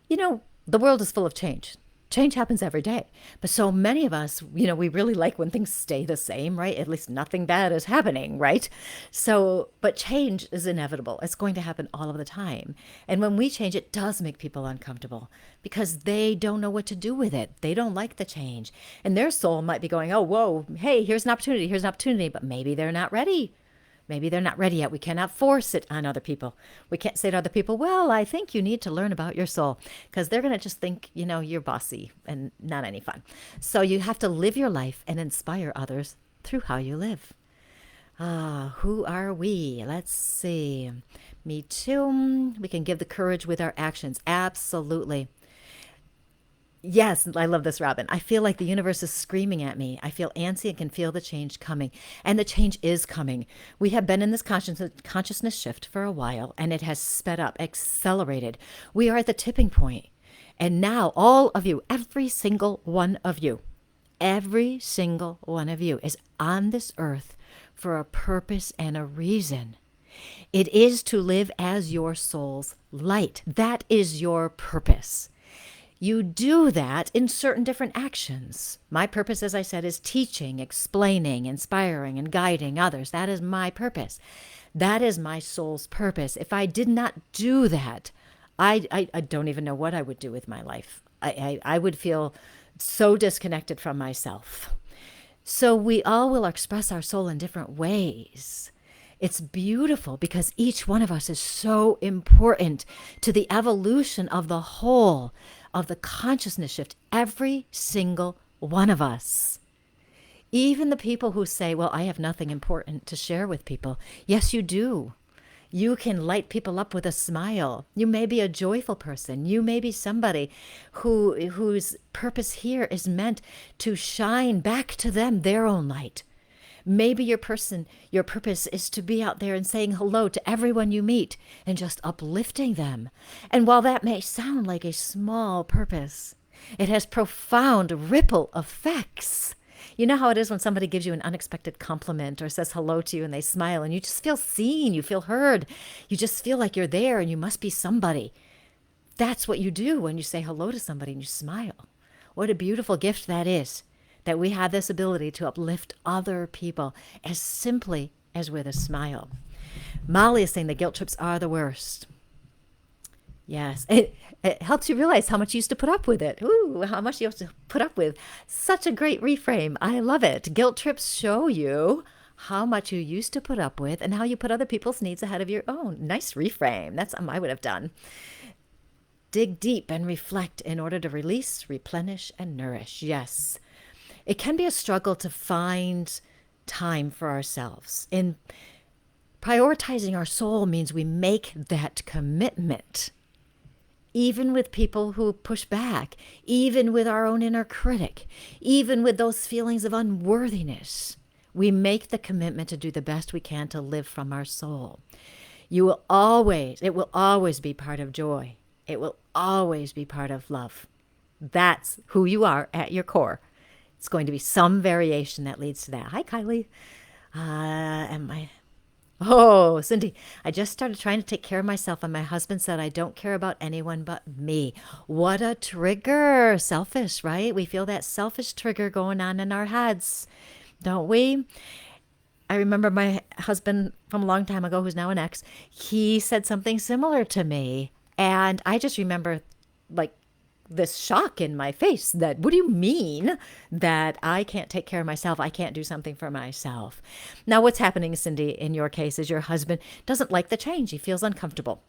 The world is full of change. Change happens every day. But so many of us, we really like when things stay the same, right? At least nothing bad is happening, right? But change is inevitable. It's going to happen all of the time. And when we change, it does make people uncomfortable because they don't know what to do with it. They don't like the change. And their soul might be going, oh, whoa, hey, here's an opportunity. But maybe they're not ready. Maybe they're not ready yet. We cannot force it on other people. We can't say to other people, well, I think you need to learn about your soul, because they're going to just think, you're bossy and not any fun. So you have to live your life and inspire others through how you live. Who are we? Let's see. Me too. We can give the courage with our actions. Absolutely. Yes, I love this, Robin. I feel like the universe is screaming at me. I feel antsy and can feel the change coming. And the change is coming. We have been in this consciousness shift for a while, and it has sped up, accelerated. We are at the tipping point. And now all of you, every single one of you is on this earth for a purpose and a reason. It is to live as your soul's light. That is your purpose. You do that in certain different actions. My purpose, as I said, is teaching, explaining, inspiring, and guiding others. That is my purpose. That is my soul's purpose. If I did not do that, I don't even know what I would do with my life. I would feel so disconnected from myself. So we all will express our soul in different ways. It's beautiful because each one of us is so important to the evolution of the whole, of the consciousness shift, every single one of us. Even the people who say, well, I have nothing important to share with people. Yes, you do. You can light people up with a smile. You may be a joyful person. You may be somebody whose purpose here is meant to shine back to them their own light. Maybe your purpose is to be out there and saying hello to everyone you meet and just uplifting them. And while that may sound like a small purpose, it has profound ripple effects. You know how it is when somebody gives you an unexpected compliment or says hello to you and they smile and you just feel seen, you feel heard. You just feel like you're there and you must be somebody. That's what you do when you say hello to somebody and you smile. What a beautiful gift that is, that we have this ability to uplift other people as simply as with a smile. Molly is saying the guilt trips are the worst. Yes, it helps you realize how much you used to put up with it. Ooh, how much you have to put up with. Such a great reframe. I love it. Guilt trips show you how much you used to put up with and how you put other people's needs ahead of your own. Nice reframe. That's something I would have done. Dig deep and reflect in order to release, replenish, and nourish. Yes. It can be a struggle to find time for ourselves. And prioritizing our soul means we make that commitment. Even with people who push back, even with our own inner critic, even with those feelings of unworthiness, we make the commitment to do the best we can to live from our soul. It will always be part of joy. It will always be part of love. That's who you are at your core. It's going to be some variation that leads to that. Hi, Kylie. Oh, Cindy, I just started trying to take care of myself, and my husband said I don't care about anyone but me. What a trigger. Selfish, right? We feel that selfish trigger going on in our heads, don't we? I remember my husband from a long time ago, who's now an ex, he said something similar to me. And I just remember like this shock in my face that, what do you mean that I can't take care of myself? I can't do something for myself. Now, what's happening, Cindy, in your case is your husband doesn't like the change. He feels uncomfortable.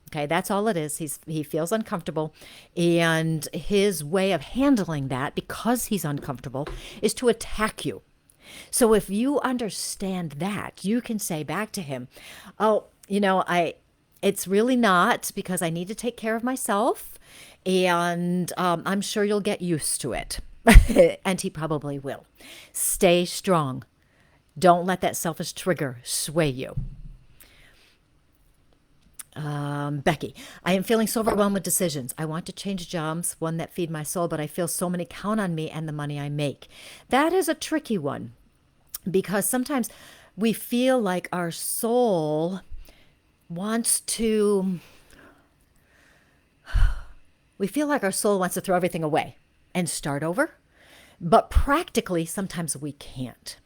Okay, that's all it is. He feels uncomfortable. And his way of handling that, because he's uncomfortable, is to attack you. So if you understand that, you can say back to him, oh, it's really not, because I need to take care of myself. And I'm sure you'll get used to it. And he probably will. Stay strong. Don't let that selfish trigger sway you. Becky, I am feeling so overwhelmed with decisions. I want to change jobs, one that feed my soul, but I feel so many count on me and the money I make. That is a tricky one, because sometimes we feel like our soul wants to throw everything away and start over. But practically, sometimes we can't.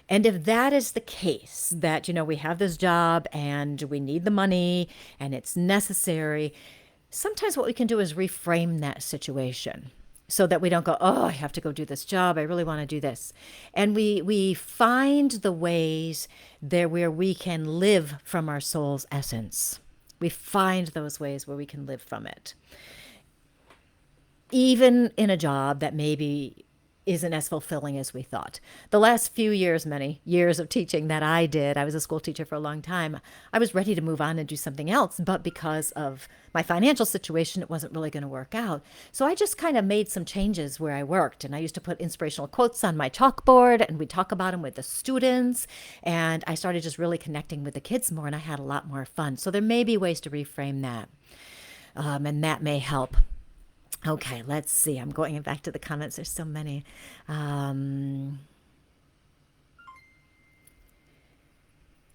And if that is the case, that, we have this job and we need the money and it's necessary, sometimes what we can do is reframe that situation so that we don't go, oh, I have to go do this job. I really want to do this. And we find the ways there where we can live from our soul's essence. We find those ways where we can live from it. Even in a job that maybe isn't as fulfilling as we thought. The last few years, many years of teaching that I did, I was a school teacher for a long time, I was ready to move on and do something else, but because of my financial situation, it wasn't really going to work out. So I just kind of made some changes where I worked, and I used to put inspirational quotes on my chalkboard, and we'd talk about them with the students, and I started just really connecting with the kids more, and I had a lot more fun. So there may be ways to reframe that, and that may help. Okay, let's see. I'm going back to the comments. There's so many. I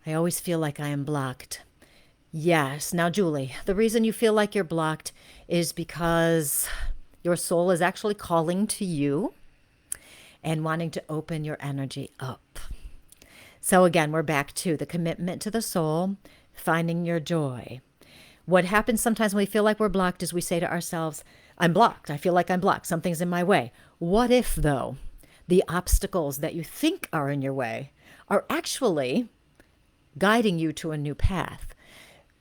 always feel like I am blocked. Yes. Now, Julie, the reason you feel like you're blocked is because your soul is actually calling to you and wanting to open your energy up. So again, we're back to the commitment to the soul, finding your joy. What happens sometimes when we feel like we're blocked is we say to ourselves, I'm blocked. I feel like I'm blocked. Something's in my way. What if, though, the obstacles that you think are in your way are actually guiding you to a new path?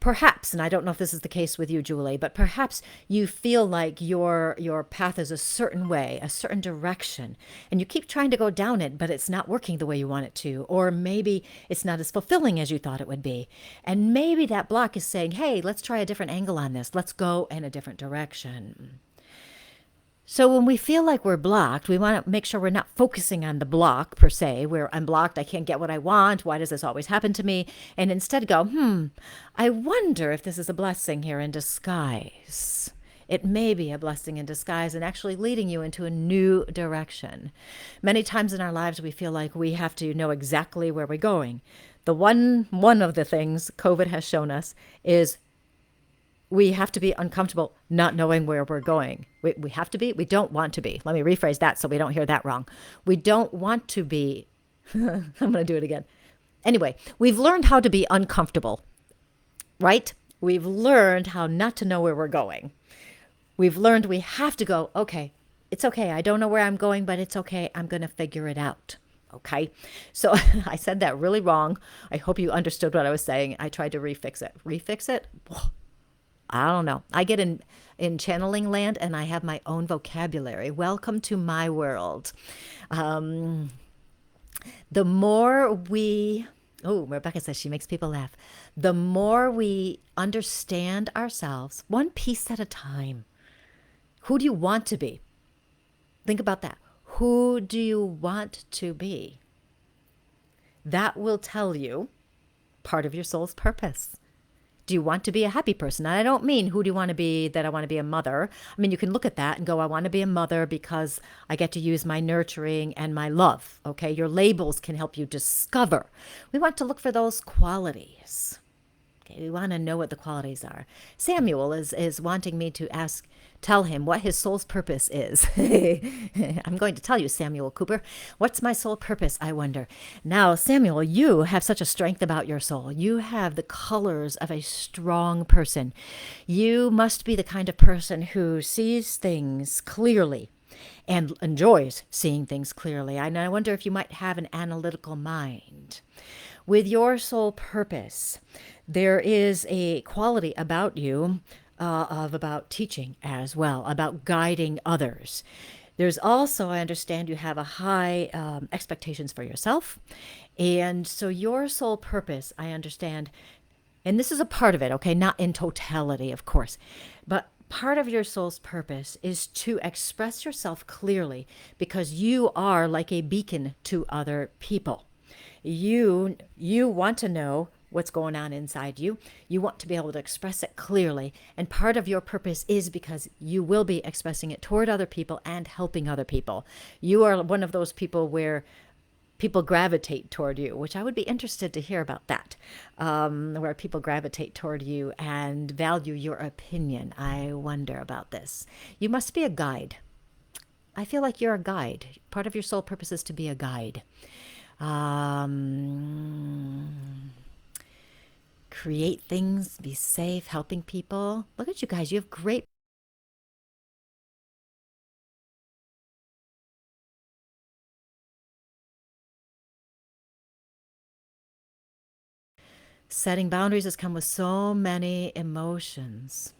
Perhaps, and I don't know if this is the case with you, Julie, but perhaps you feel like your path is a certain way, a certain direction, and you keep trying to go down it, but it's not working the way you want it to, or maybe it's not as fulfilling as you thought it would be. And maybe that block is saying, hey, let's try a different angle on this. Let's go in a different direction. So when we feel like we're blocked, we want to make sure we're not focusing on the block per se, where I'm blocked, I can't get what I want, why does this always happen to me? And instead go, I wonder if this is a blessing here in disguise. It may be a blessing in disguise and actually leading you into a new direction. Many times in our lives, we feel like we have to know exactly where we're going. One of the things COVID has shown us is we have to be uncomfortable not knowing where we're going. We have to be. We don't want to be. Let me rephrase that so we don't hear that wrong. We don't want to be. I'm going to do it again. Anyway, we've learned how to be uncomfortable, right? We've learned how not to know where we're going. We've learned we have to go, okay, it's okay. I don't know where I'm going, but it's okay. I'm going to figure it out. Okay. So I said that really wrong. I hope you understood what I was saying. I tried to refix it. Refix it? I don't know. I get in channeling land and I have my own vocabulary. Welcome to my world. Um, the more we, oh, Rebecca says she makes people laugh. The more we understand ourselves, one piece at a time. Who do you want to be? Think about that. Who do you want to be? That will tell you part of your soul's purpose. Do you want to be a happy person? And I don't mean who do you want to be, that I want to be a mother. I mean, you can look at that and go, I want to be a mother because I get to use my nurturing and my love. Okay. Your labels can help you discover. We want to look for those qualities. Okay. We want to know what the qualities are. Samuel is wanting me to tell him what his soul's purpose is. I'm going to tell you, Samuel Cooper. What's my soul purpose, I wonder? Now, Samuel, you have such a strength about your soul. You have the colors of a strong person. You must be the kind of person who sees things clearly and enjoys seeing things clearly. And I wonder if you might have an analytical mind. With your soul purpose, there is a quality about you about teaching as well, about guiding others. There's also, I understand, you have a high expectations for yourself. And so your soul purpose, I understand, and this is a part of it, okay, not in totality, of course, but part of your soul's purpose is to express yourself clearly because you are like a beacon to other people. You want to know what's going on inside you. You want to be able to express it clearly. And part of your purpose is because you will be expressing it toward other people and helping other people. You are one of those people where people gravitate toward you, which I would be interested to hear about that, where people gravitate toward you and value your opinion. I wonder about this. You must be a guide. I feel like you're a guide. Part of your soul purpose is to be a guide. Create things, be safe, helping people. Look at you guys. You have great setting boundaries has come with so many emotions,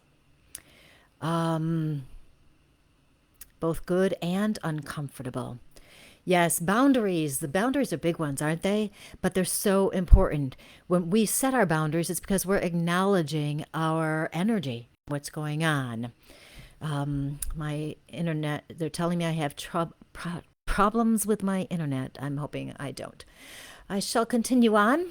both good and uncomfortable. Yes, boundaries. The boundaries are big ones, aren't they? But they're so important. When we set our boundaries, it's because we're acknowledging our energy, what's going on. My internet, they're telling me I have problems with my internet. I'm hoping I don't. I shall continue on.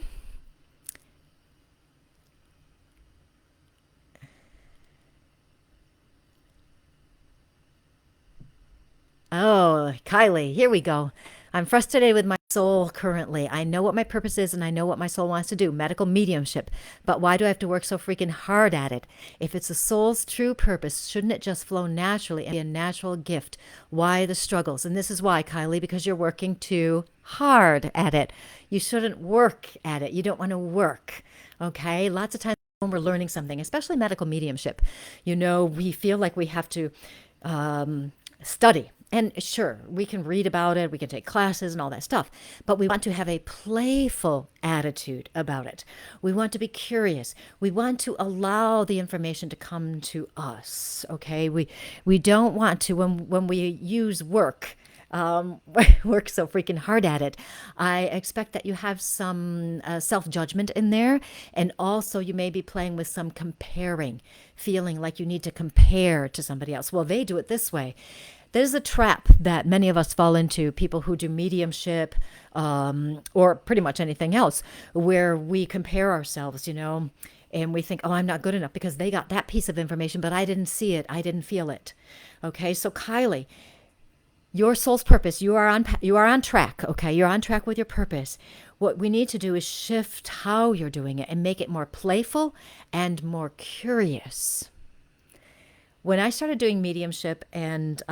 Oh, Kylie, here we go. I'm frustrated with my soul currently. I know what my purpose is and I know what my soul wants to do, medical mediumship. But why do I have to work so freaking hard at it? If it's the soul's true purpose, shouldn't it just flow naturally and be a natural gift? Why the struggles? And this is why, Kylie, because you're working too hard at it. You shouldn't work at it. You don't want to work. Okay? Lots of times when we're learning something, especially medical mediumship, we feel like we have to study. And sure, we can read about it, we can take classes and all that stuff, but we want to have a playful attitude about it. We want to be curious. We want to allow the information to come to us, okay? We don't want to, when we use work so freaking hard at it, I expect that you have some self-judgment in there, and also you may be playing with some comparing, feeling like you need to compare to somebody else. Well, they do it this way. There's a trap that many of us fall into, people who do mediumship or pretty much anything else, where we compare ourselves, and we think, oh, I'm not good enough because they got that piece of information, but I didn't see it. I didn't feel it. Okay, so Kylie, your soul's purpose, you are on track, okay? You're on track with your purpose. What we need to do is shift how you're doing it and make it more playful and more curious. When I started doing mediumship, and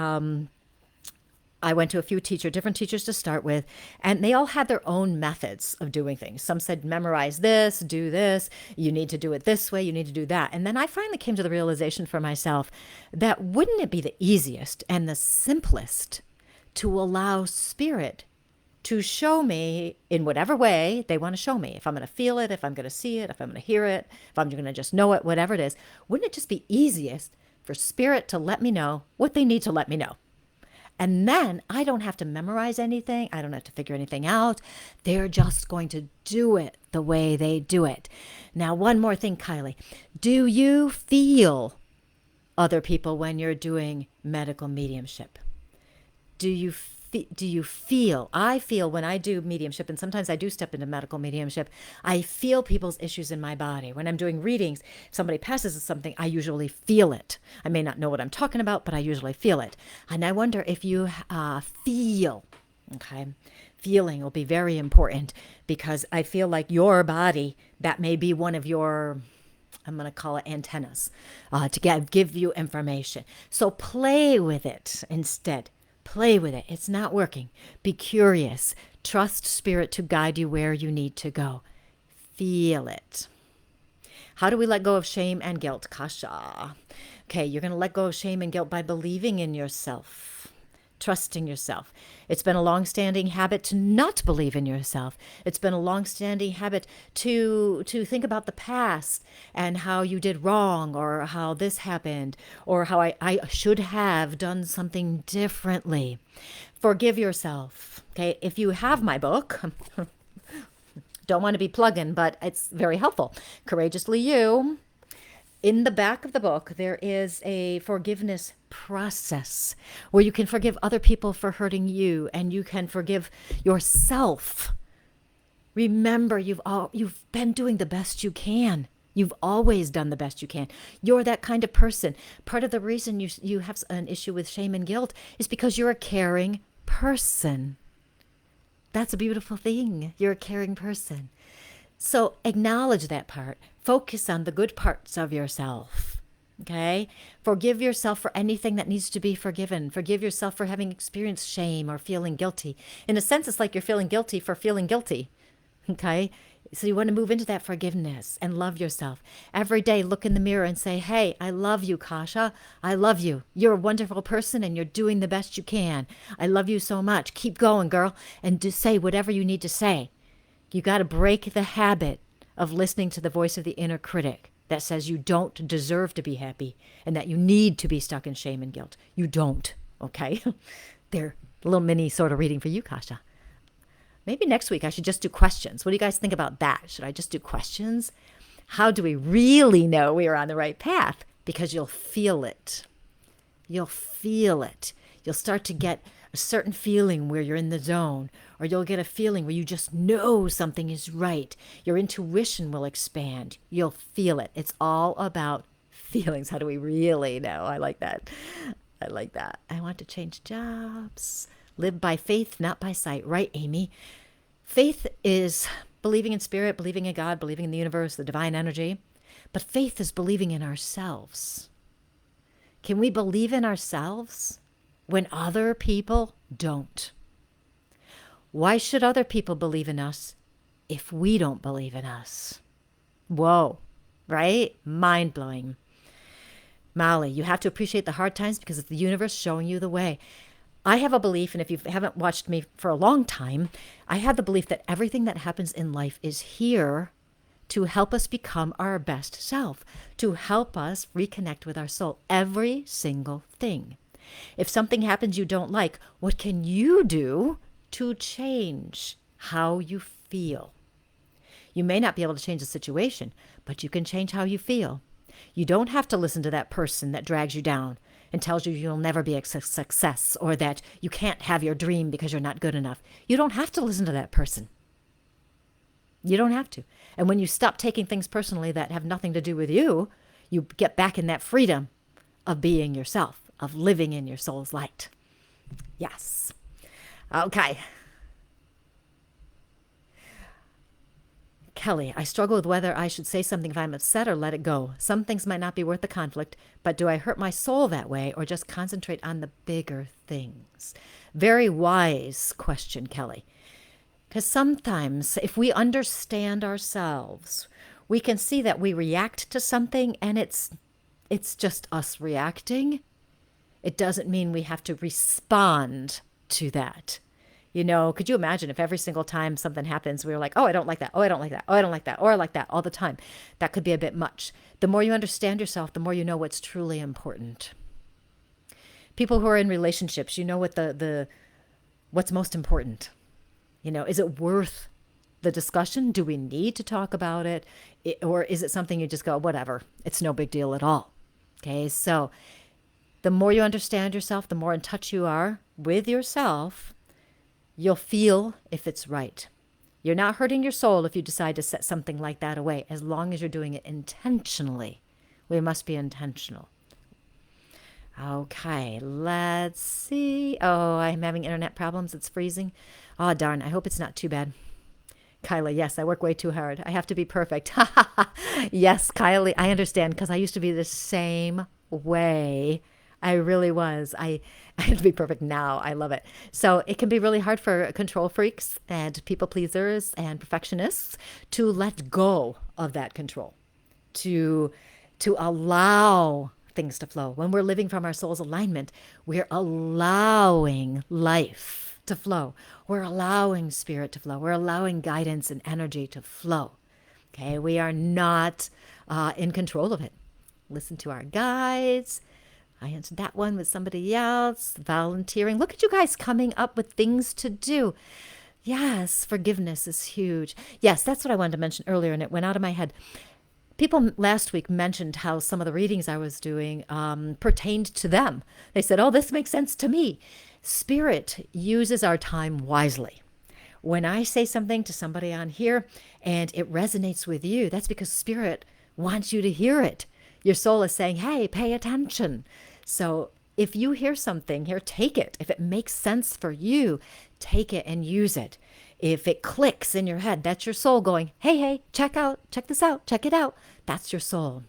I went to a few different teachers to start with, and they all had their own methods of doing things. Some said, memorize this, do this, you need to do it this way, you need to do that. And then I finally came to the realization for myself that wouldn't it be the easiest and the simplest to allow spirit to show me in whatever way they want to show me. If I'm going to feel it, if I'm going to see it, if I'm going to hear it, if I'm going to just know it, whatever it is, wouldn't it just be easiest for spirit to let me know what they need to let me know? And then I don't have to memorize anything. I don't have to figure anything out. They're just going to do it the way they do it. Now, one more thing, Kylie. Do you feel other people when you're doing medical mediumship? Do you feel? I feel when I do mediumship, and sometimes I do step into medical mediumship, I feel people's issues in my body. When I'm doing readings, if somebody passes something, I usually feel it. I may not know what I'm talking about, but I usually feel it. And I wonder if you feel, okay? Feeling will be very important, because I feel like your body, that may be one of your, I'm going to call it antennas, to give you information. So play with it instead. Play with it. It's not working. Be curious. Trust spirit to guide you where you need to go. Feel it. How do we let go of shame and guilt, Kasha? Okay, you're going to let go of shame and guilt by believing in yourself, trusting yourself. It's been a long-standing habit to not believe in yourself. It's been a long-standing habit to think about the past and how you did wrong, or how this happened, or how I should have done something differently. Forgive yourself. Okay, if you have my book, don't want to be plugging, but it's very helpful. Courageously You. In the back of the book, there is a forgiveness process where you can forgive other people for hurting you, and you can forgive yourself. Remember, you've been doing the best you can. You've always done the best you can. You're that kind of person. Part of the reason you have an issue with shame and guilt is because you're a caring person. That's a beautiful thing. You're a caring person. So acknowledge that part. Focus on the good parts of yourself. Okay? Forgive yourself for anything that needs to be forgiven. Forgive yourself for having experienced shame or feeling guilty. In a sense, it's like you're feeling guilty for feeling guilty. Okay? So you want to move into that forgiveness and love yourself. Every day, look in the mirror and say, hey, I love you, Kasha. I love you. You're a wonderful person, and you're doing the best you can. I love you so much. Keep going, girl. And just say whatever you need to say. You got to break the habit of listening to the voice of the inner critic that says you don't deserve to be happy and that you need to be stuck in shame and guilt. You don't, okay? They're a little mini sort of reading for you, Kasha. Maybe next week I should just do questions. What do you guys think about that? Should I just do questions? How do we really know we are on the right path? Because you'll feel it. You'll feel it. You'll start to get a certain feeling where you're in the zone, or you'll get a feeling where you just know something is right. Your intuition will expand. You'll feel it. It's all about feelings. How do we really know? I like that. I like that. I want to change jobs. Live by faith, not by sight. Right, Amy? Faith is believing in spirit, believing in God, believing in the universe, the divine energy. But faith is believing in ourselves. Can we believe in ourselves when other people don't? Why should other people believe in us if we don't believe in us? Whoa, right? Mind-blowing. Molly, you have to appreciate the hard times because it's the universe showing you the way. I have a belief, and if you haven't watched me for a long time, I have the belief that everything that happens in life is here to help us become our best self, to help us reconnect with our soul. Every single thing. If something happens you don't like, what can you do to change how you feel? You may not be able to change the situation, but you can change how you feel. You don't have to listen to that person that drags you down and tells you you'll never be a success, or that you can't have your dream because you're not good enough. You don't have to listen to that person. You don't have to. And when you stop taking things personally that have nothing to do with you, you get back in that freedom of being yourself, of living in your soul's light. Yes. Okay. Kelly, I struggle with whether I should say something if I'm upset or let it go. Some things might not be worth the conflict, but do I hurt my soul that way or just concentrate on the bigger things? Very wise question, Kelly. Because sometimes if we understand ourselves, we can see that we react to something and it's just us reacting. It doesn't mean we have to respond to that. Could you imagine if every single time something happens, we were like, oh, I don't like that. Oh, I don't like that. Oh, I don't like that. Or I like that all the time. That could be a bit much. The more you understand yourself, the more you know what's truly important. People who are in relationships, you know what what's most important. Is it worth the discussion? Do we need to talk about it? Or is it something you just go, whatever, it's no big deal at all? Okay, so the more you understand yourself, the more in touch you are with yourself, you'll feel if it's right. You're not hurting your soul if you decide to set something like that away, as long as you're doing it intentionally. We must be intentional. Okay, let's see. Oh, I'm having internet problems. It's freezing. Oh, darn. I hope it's not too bad. Kylie, yes, I work way too hard. I have to be perfect. Yes, Kylie, I understand because I used to be the same way. I really was. I have to be perfect now. I love it. So it can be really hard for control freaks and people pleasers and perfectionists to let go of that control, to allow things to flow. When we're living from our soul's alignment, we're allowing life to flow. We're allowing spirit to flow. We're allowing guidance and energy to flow. Okay, we are not in control of it. Listen to our guides. I answered that one with somebody else. Volunteering. Look at you guys coming up with things to do. Yes, forgiveness is huge. Yes, that's what I wanted to mention earlier, and it went out of my head. People last week mentioned how some of the readings I was doing pertained to them. They said, oh, this makes sense to me. Spirit uses our time wisely. When I say something to somebody on here and it resonates with you, that's because Spirit wants you to hear it. Your soul is saying, hey, pay attention. So if you hear something here, take it. If it makes sense for you, take it and use it. If it clicks in your head, that's your soul going, hey, check this out, check it out. That's your soul.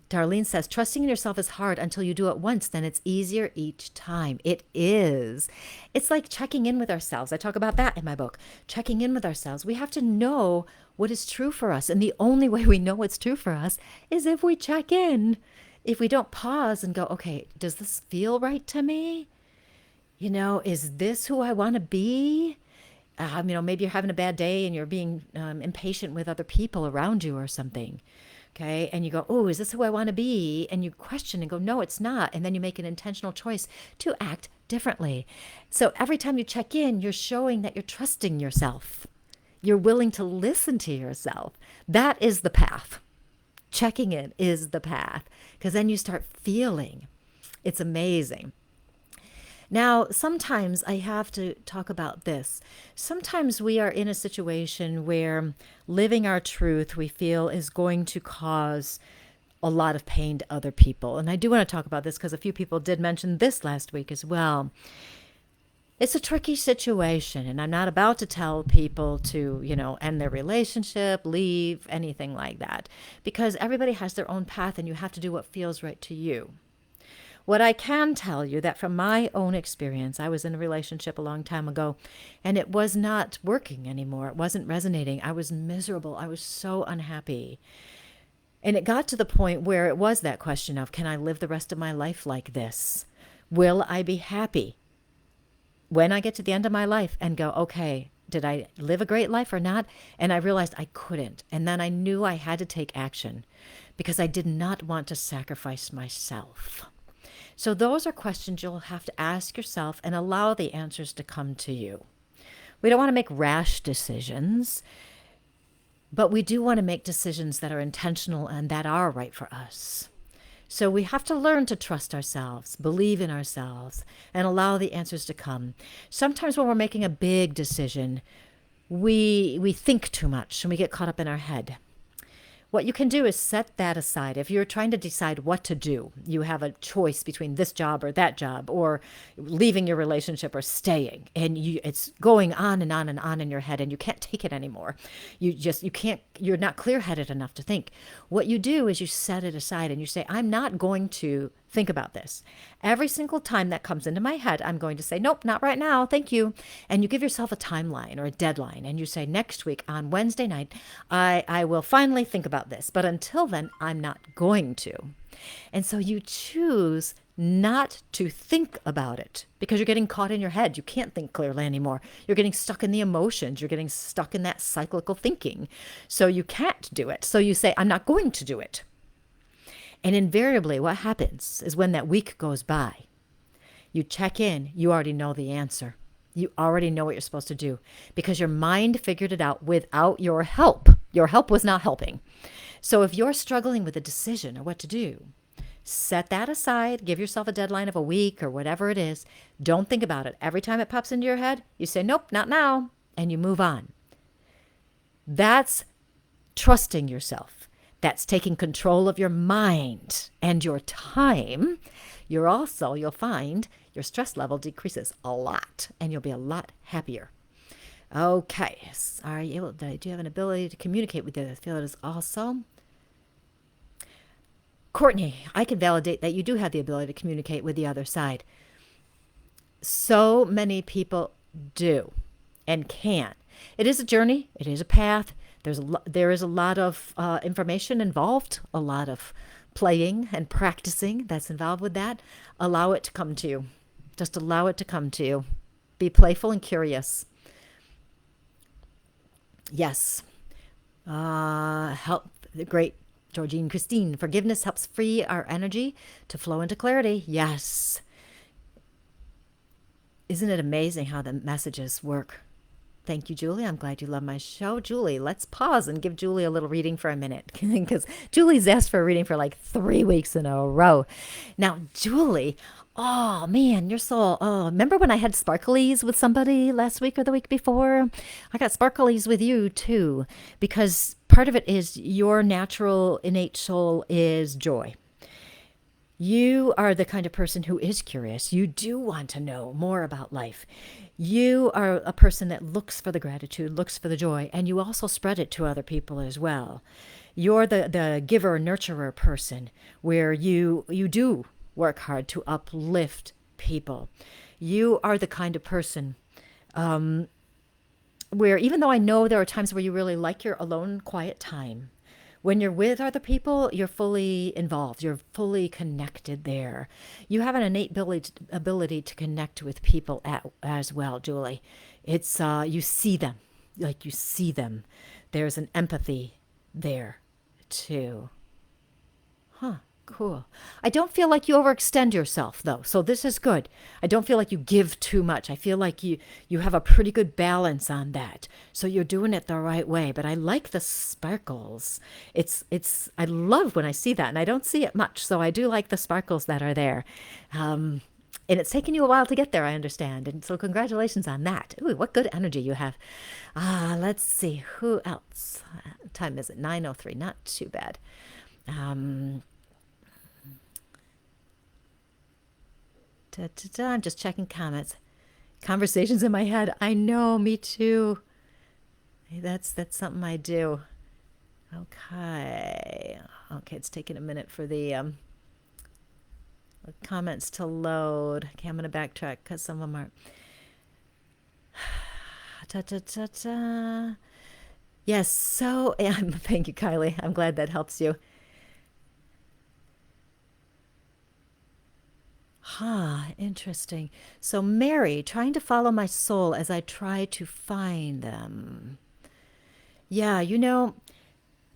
Darlene says, trusting in yourself is hard until you do it once, then it's easier each time. It is. It's like checking in with ourselves. I talk about that in my book. Checking in with ourselves. We have to know what is true for us. And the only way we know what's true for us is if we check in. If we don't pause and go, okay, does this feel right to me? Is this who I want to be? Maybe you're having a bad day and you're being impatient with other people around you or something. Okay. And you go, oh, is this who I want to be? And you question and go, no, it's not. And then you make an intentional choice to act differently. So every time you check in, you're showing that you're trusting yourself. You're willing to listen to yourself. That is the path. Checking in is the path, because then you start feeling. It's amazing. Now, sometimes I have to talk about this. Sometimes we are in a situation where living our truth we feel is going to cause a lot of pain to other people. And I do want to talk about this because a few people did mention this last week as well. It's a tricky situation, and I'm not about to tell people to, end their relationship, leave, anything like that, because everybody has their own path and you have to do what feels right to you. What I can tell you that from my own experience, I was in a relationship a long time ago and it was not working anymore. It wasn't resonating. I was miserable. I was so unhappy. And it got to the point where it was that question of, can I live the rest of my life like this? Will I be happy when I get to the end of my life and go, okay, did I live a great life or not? And I realized I couldn't. And then I knew I had to take action because I did not want to sacrifice myself. So those are questions you'll have to ask yourself and allow the answers to come to you. We don't want to make rash decisions, but we do want to make decisions that are intentional and that are right for us. So we have to learn to trust ourselves, believe in ourselves, and allow the answers to come. Sometimes when we're making a big decision, we think too much and we get caught up in our head. What you can do is set that aside. If you're trying to decide what to do, you have a choice between this job or that job, or leaving your relationship or staying, and it's going on and on and on in your head, and you can't take it anymore. You're not clear-headed enough to think. What you do is you set it aside and you say, I'm not going to think about this. Every single time that comes into my head, I'm going to say, nope, not right now. Thank you. And you give yourself a timeline or a deadline. And you say, next week on Wednesday night, I will finally think about this. But until then, I'm not going to. And so you choose not to think about it because you're getting caught in your head. You can't think clearly anymore. You're getting stuck in the emotions. You're getting stuck in that cyclical thinking. So you can't do it. So you say, I'm not going to do it. And invariably, what happens is when that week goes by, you check in, you already know the answer. You already know what you're supposed to do because your mind figured it out without your help. Your help was not helping. So if you're struggling with a decision or what to do, set that aside, give yourself a deadline of a week or whatever it is. Don't think about it. Every time it pops into your head, you say, nope, not now, and you move on. That's trusting yourself. That's taking control of your mind and your time. You'll find your stress level decreases a lot and you'll be a lot happier. Okay. Do you have an ability to communicate with the other? I feel it is also. Courtney, I can validate that you do have the ability to communicate with the other side. So many people do and can. It is a journey. It is a path. There is a lot of information involved, a lot of playing and practicing that's involved with that. Allow it to come to you. Just allow it to come to you. Be playful and curious. Yes. Help the great Georgine Christine. Forgiveness helps free our energy to flow into clarity. Yes. Isn't it amazing how the messages work? Thank you, Julie. I'm glad you love my show. Julie, let's pause and give Julie a little reading for a minute because Julie's asked for a reading for like 3 weeks in a row. Now, Julie, oh man, you're so, remember when I had sparklies with somebody last week or the week before? I got sparklies with you too, because part of it is your natural innate soul is joy. You are the kind of person who is curious. You do want to know more about life. You are a person that looks for the gratitude, looks for the joy, and you also spread it to other people as well. You're the giver, nurturer person where you do work hard to uplift people. You are the kind of person where even though I know there are times where you really like your alone, quiet time, when you're with other people, you're fully involved. You're fully connected there. You have an innate ability to connect with people as well, Julie. It's you see them, like you see them. There's an empathy there too. Huh. Cool. I don't feel like you overextend yourself, though, so this is good. I don't feel like you give too much. I feel like you have a pretty good balance on that, so you're doing it the right way. But I like the sparkles. I love when I see that, and I don't see it much, so I do like the sparkles that are there. And it's taken you a while to get there, I understand, and so congratulations on that. Ooh, what good energy you have. Let's see, who else? What time is it? 9:03, not too bad. I'm just checking comments. Conversations in my head. I know, me too. That's something I do. Okay, it's taking a minute for the comments to load. Okay, I'm going to backtrack because some of them are... Yes, so... Thank you, Kylie. I'm glad that helps you. Interesting. So Mary, trying to follow my soul as I try to find them. Yeah,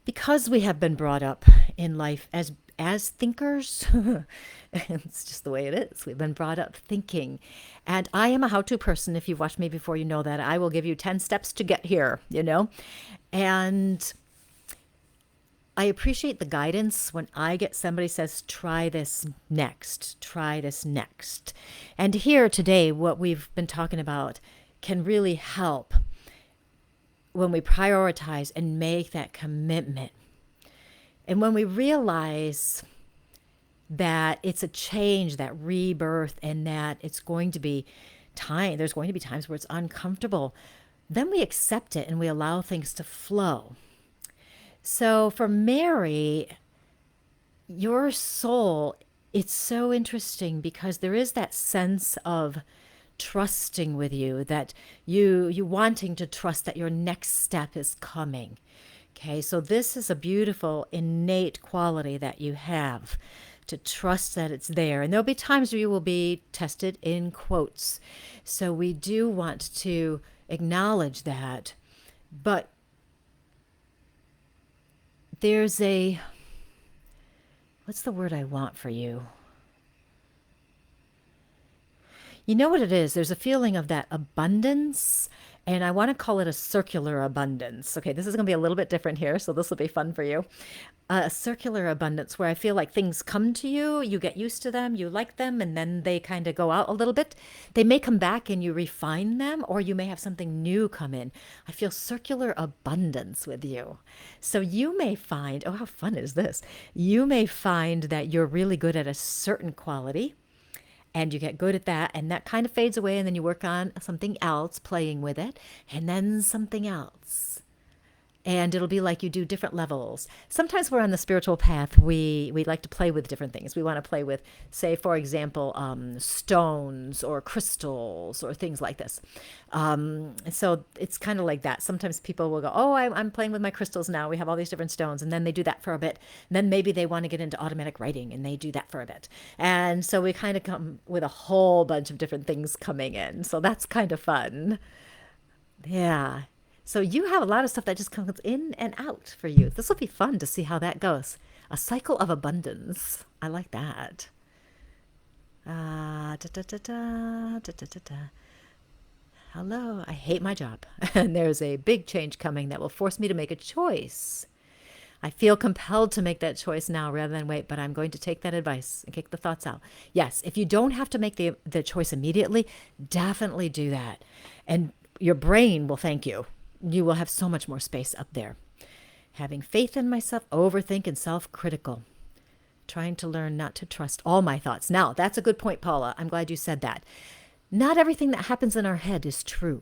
because we have been brought up in life as thinkers, it's just the way it is. We've been brought up thinking. And I am a how-to person. If you've watched me before, you know that. I will give you 10 steps to get here, And I appreciate the guidance when I get somebody says, try this next. And here today, what we've been talking about can really help when we prioritize and make that commitment And when we realize that it's a change, that rebirth, and that it's going to be time, there's going to be times where it's uncomfortable, then we accept it and we allow things to flow. So for Mary, your soul, it's so interesting because there is that sense of trusting with you, that you wanting to trust that your next step is coming. Okay, so this is a beautiful innate quality that you have, to trust that it's there. And there'll be times where you will be tested in quotes. So we do want to acknowledge that. But there's a, what's the word I want for you? You know what it is? There's a feeling of that abundance, and I want to call it a circular abundance. Okay, this is going to be a little bit different here, so this will be fun for you. A circular abundance where I feel like things come to you, you get used to them, you like them, and then they kind of go out a little bit. They may come back and you refine them, or you may have something new come in. I feel circular abundance with you. So you may find, oh, how fun is this? You may find that you're really good at a certain quality and you get good at that, and that kind of fades away, and then you work on something else, playing with it, and then something else. And it'll be like you do different levels. Sometimes we're on the spiritual path. We like to play with different things. We want to play with, say, for example, stones or crystals or things like this. So it's kind of like that. Sometimes people will go, oh, I'm playing with my crystals now. We have all these different stones. And then they do that for a bit. And then maybe they want to get into automatic writing, and they do that for a bit. And so we kind of come with a whole bunch of different things coming in. So that's kind of fun. Yeah. So you have a lot of stuff that just comes in and out for you. This will be fun to see how that goes. A cycle of abundance. I like that. Da, da, da, da, da, da, da, da. Hello, I hate my job. And there's a big change coming that will force me to make a choice. I feel compelled to make that choice now rather than wait, but I'm going to take that advice and kick the thoughts out. Yes, if you don't have to make the choice immediately, definitely do that. And your brain will thank you. You will have so much more space up there. Having faith in myself, overthink, and self-critical. Trying to learn not to trust all my thoughts. Now, that's a good point, Paula. I'm glad you said that. Not everything that happens in our head is true.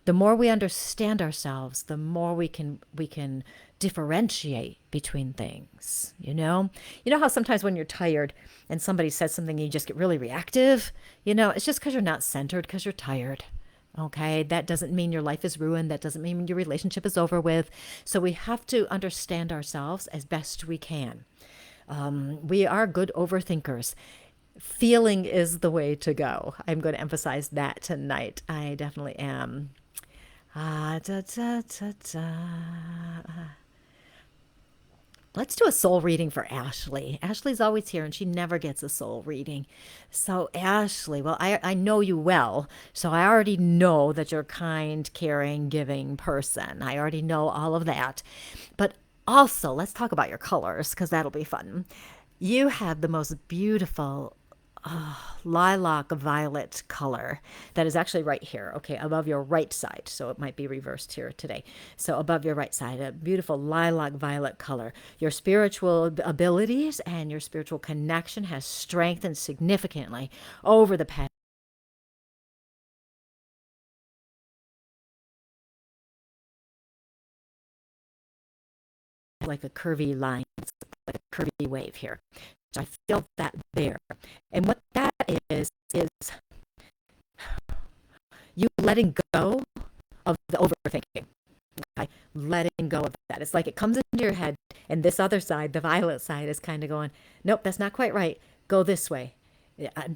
The more we understand ourselves, the more we can differentiate between things, you know? You know how sometimes when you're tired and somebody says something and you just get really reactive? You know, it's just because you're not centered, because you're tired. Okay, that doesn't mean your life is ruined. That doesn't mean your relationship is over with. So we have to understand ourselves as best we can. We are good overthinkers. Feeling is the way to go. I'm going to emphasize that tonight. I definitely am. Da, da, da, da. Let's do a soul reading for Ashley. Ashley's always here and she never gets a soul reading. So Ashley, well, I know you well. So I already know that you're a kind, caring, giving person. I already know all of that. But also, let's talk about your colors because that'll be fun. You have the most beautiful lilac violet color that is actually right here, okay, above your right side. So it might be reversed here today. So above your right side, a beautiful lilac violet color. Your spiritual abilities and your spiritual connection has strengthened significantly over the past. Like a curvy line, like a curvy wave here. So I feel that there. And what that is you letting go of the overthinking. Okay? Letting go of that. It's like it comes into your head, and this other side, the violet side, is kind of going, nope, that's not quite right. Go this way.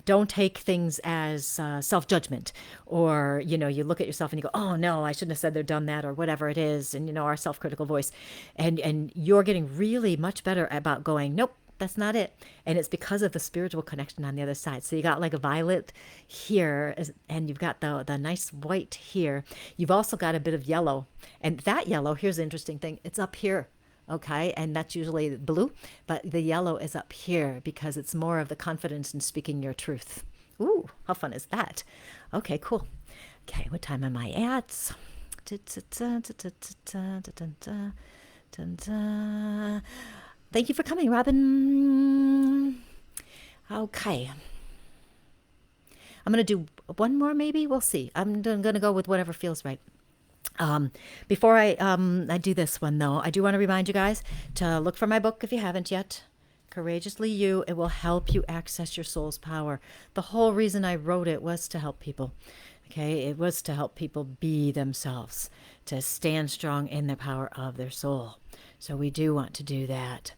Don't take things as self-judgment, or you look at yourself and you go, oh no, I shouldn't have said or done that, or whatever it is, and our self-critical voice, and you're getting really much better about going, nope, that's not it. And it's because of the spiritual connection on the other side. So you got like a violet here, and you've got the nice white here. You've also got a bit of yellow, and that yellow, here's the interesting thing, it's up here. Okay, and that's usually blue, but the yellow is up here because it's more of the confidence in speaking your truth. Ooh, how fun is that? Okay, cool. Okay, what time am I at? Thank you for coming, Robin. Okay. I'm going to do one more, maybe. We'll see. I'm going to go with whatever feels right. Before I do this one, though, I do want to remind you guys to look for my book if you haven't yet. Courageously You. It will help you access your soul's power. The whole reason I wrote it was to help people. Okay, it was to help people be themselves, to stand strong in the power of their soul. So we do want to do that.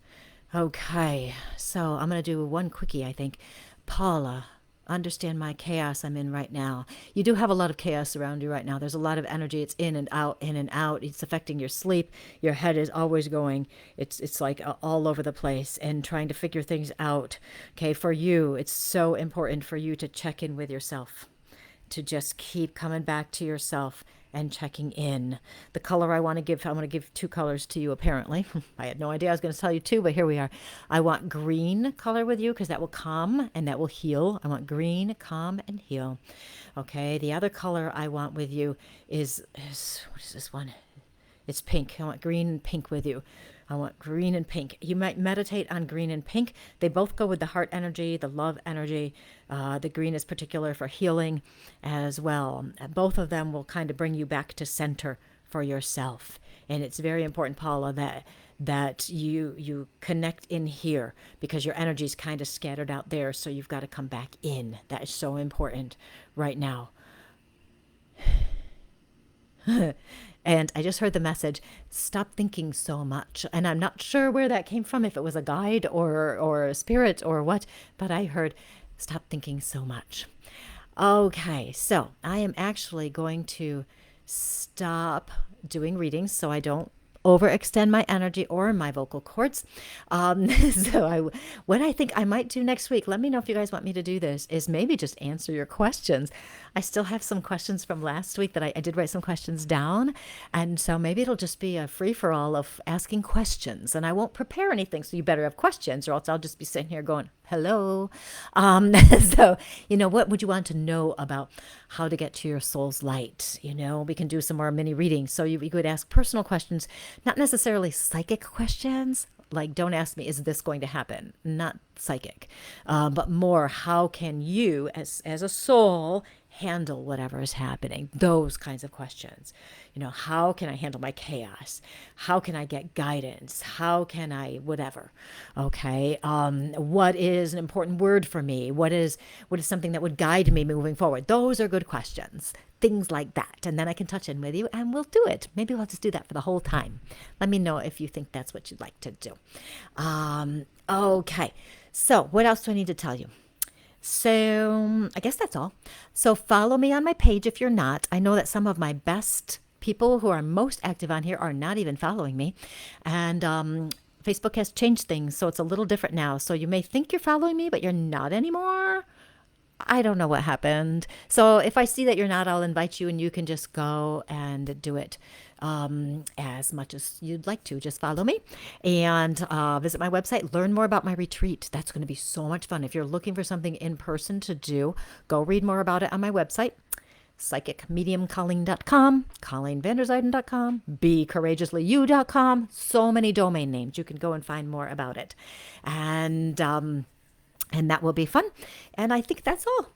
Okay, so I'm going to do one quickie, I think. Paula, understand my chaos I'm in right now. You do have a lot of chaos around you right now. There's a lot of energy. It's in and out, in and out. It's affecting your sleep. Your head is always going. It's like all over the place and trying to figure things out. Okay, for you, it's so important for you to check in with yourself, to just keep coming back to yourself and checking in. The color I want to give, I'm going to give two colors to you apparently. I had no idea I was going to tell you two, but here we are. I want green color with you because that will calm and that will heal. I want green, calm, and heal. Okay, the other color I want with you is what is this one? It's pink. I want green and pink with you. I want green and pink. You might meditate on green and pink. They both go with the heart energy, the love energy. The green is particular for healing as well. Both of them will kind of bring you back to center for yourself. And it's very important, Paula, that you connect in here because your energy is kind of scattered out there. So you've got to come back in. That is so important right now. And I just heard the message, stop thinking so much. And I'm not sure where that came from, if it was a guide or a spirit or what, but I heard, stop thinking so much. Okay, so I am actually going to stop doing readings so I don't overextend my energy or my vocal cords. What I think I might do next week, let me know if you guys want me to do this, is maybe just answer your questions. I still have some questions from last week that I did write some questions down. And so maybe it'll just be a free-for-all of asking questions. And I won't prepare anything, so you better have questions or else I'll just be sitting here going, hello. So, what would you want to know about how to get to your soul's light? We can do some more mini readings. So you could ask personal questions, not necessarily psychic questions. Like, don't ask me, is this going to happen? Not psychic, but more, how can you, as a soul, handle whatever is happening? Those kinds of questions. How can I handle my chaos? How can I get guidance? How can I whatever? Okay. What is an important word for me? What is something that would guide me moving forward? Those are good questions. Things like that. And then I can touch in with you and we'll do it. Maybe we'll just do that for the whole time. Let me know if you think that's what you'd like to do. Okay. So what else do I need to tell you? So I guess that's all. So follow me on my page if you're not. I know that some of my best people who are most active on here are not even following me. And Facebook has changed things, so it's a little different now. So you may think you're following me, but you're not anymore. I don't know what happened. So if I see that you're not, I'll invite you and you can just go and do it as much as you'd like to. Just follow me and visit my website. Learn more about my retreat. That's going to be so much fun. If you're looking for something in person to do, go read more about it on my website. PsychicMediumColleen.com, ColleenVanderzijden.com, BeCourageouslyYou.com. So many domain names. You can go and find more about it. And that will be fun. And I think that's all.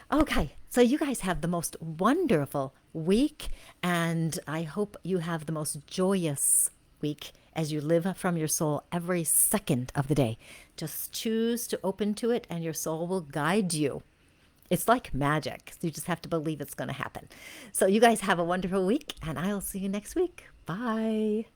Okay, so you guys have the most wonderful week, and I hope you have the most joyous week as you live from your soul every second of the day. Just choose to open to it, and your soul will guide you. It's like magic. You just have to believe it's going to happen. So you guys have a wonderful week, and I'll see you next week. Bye.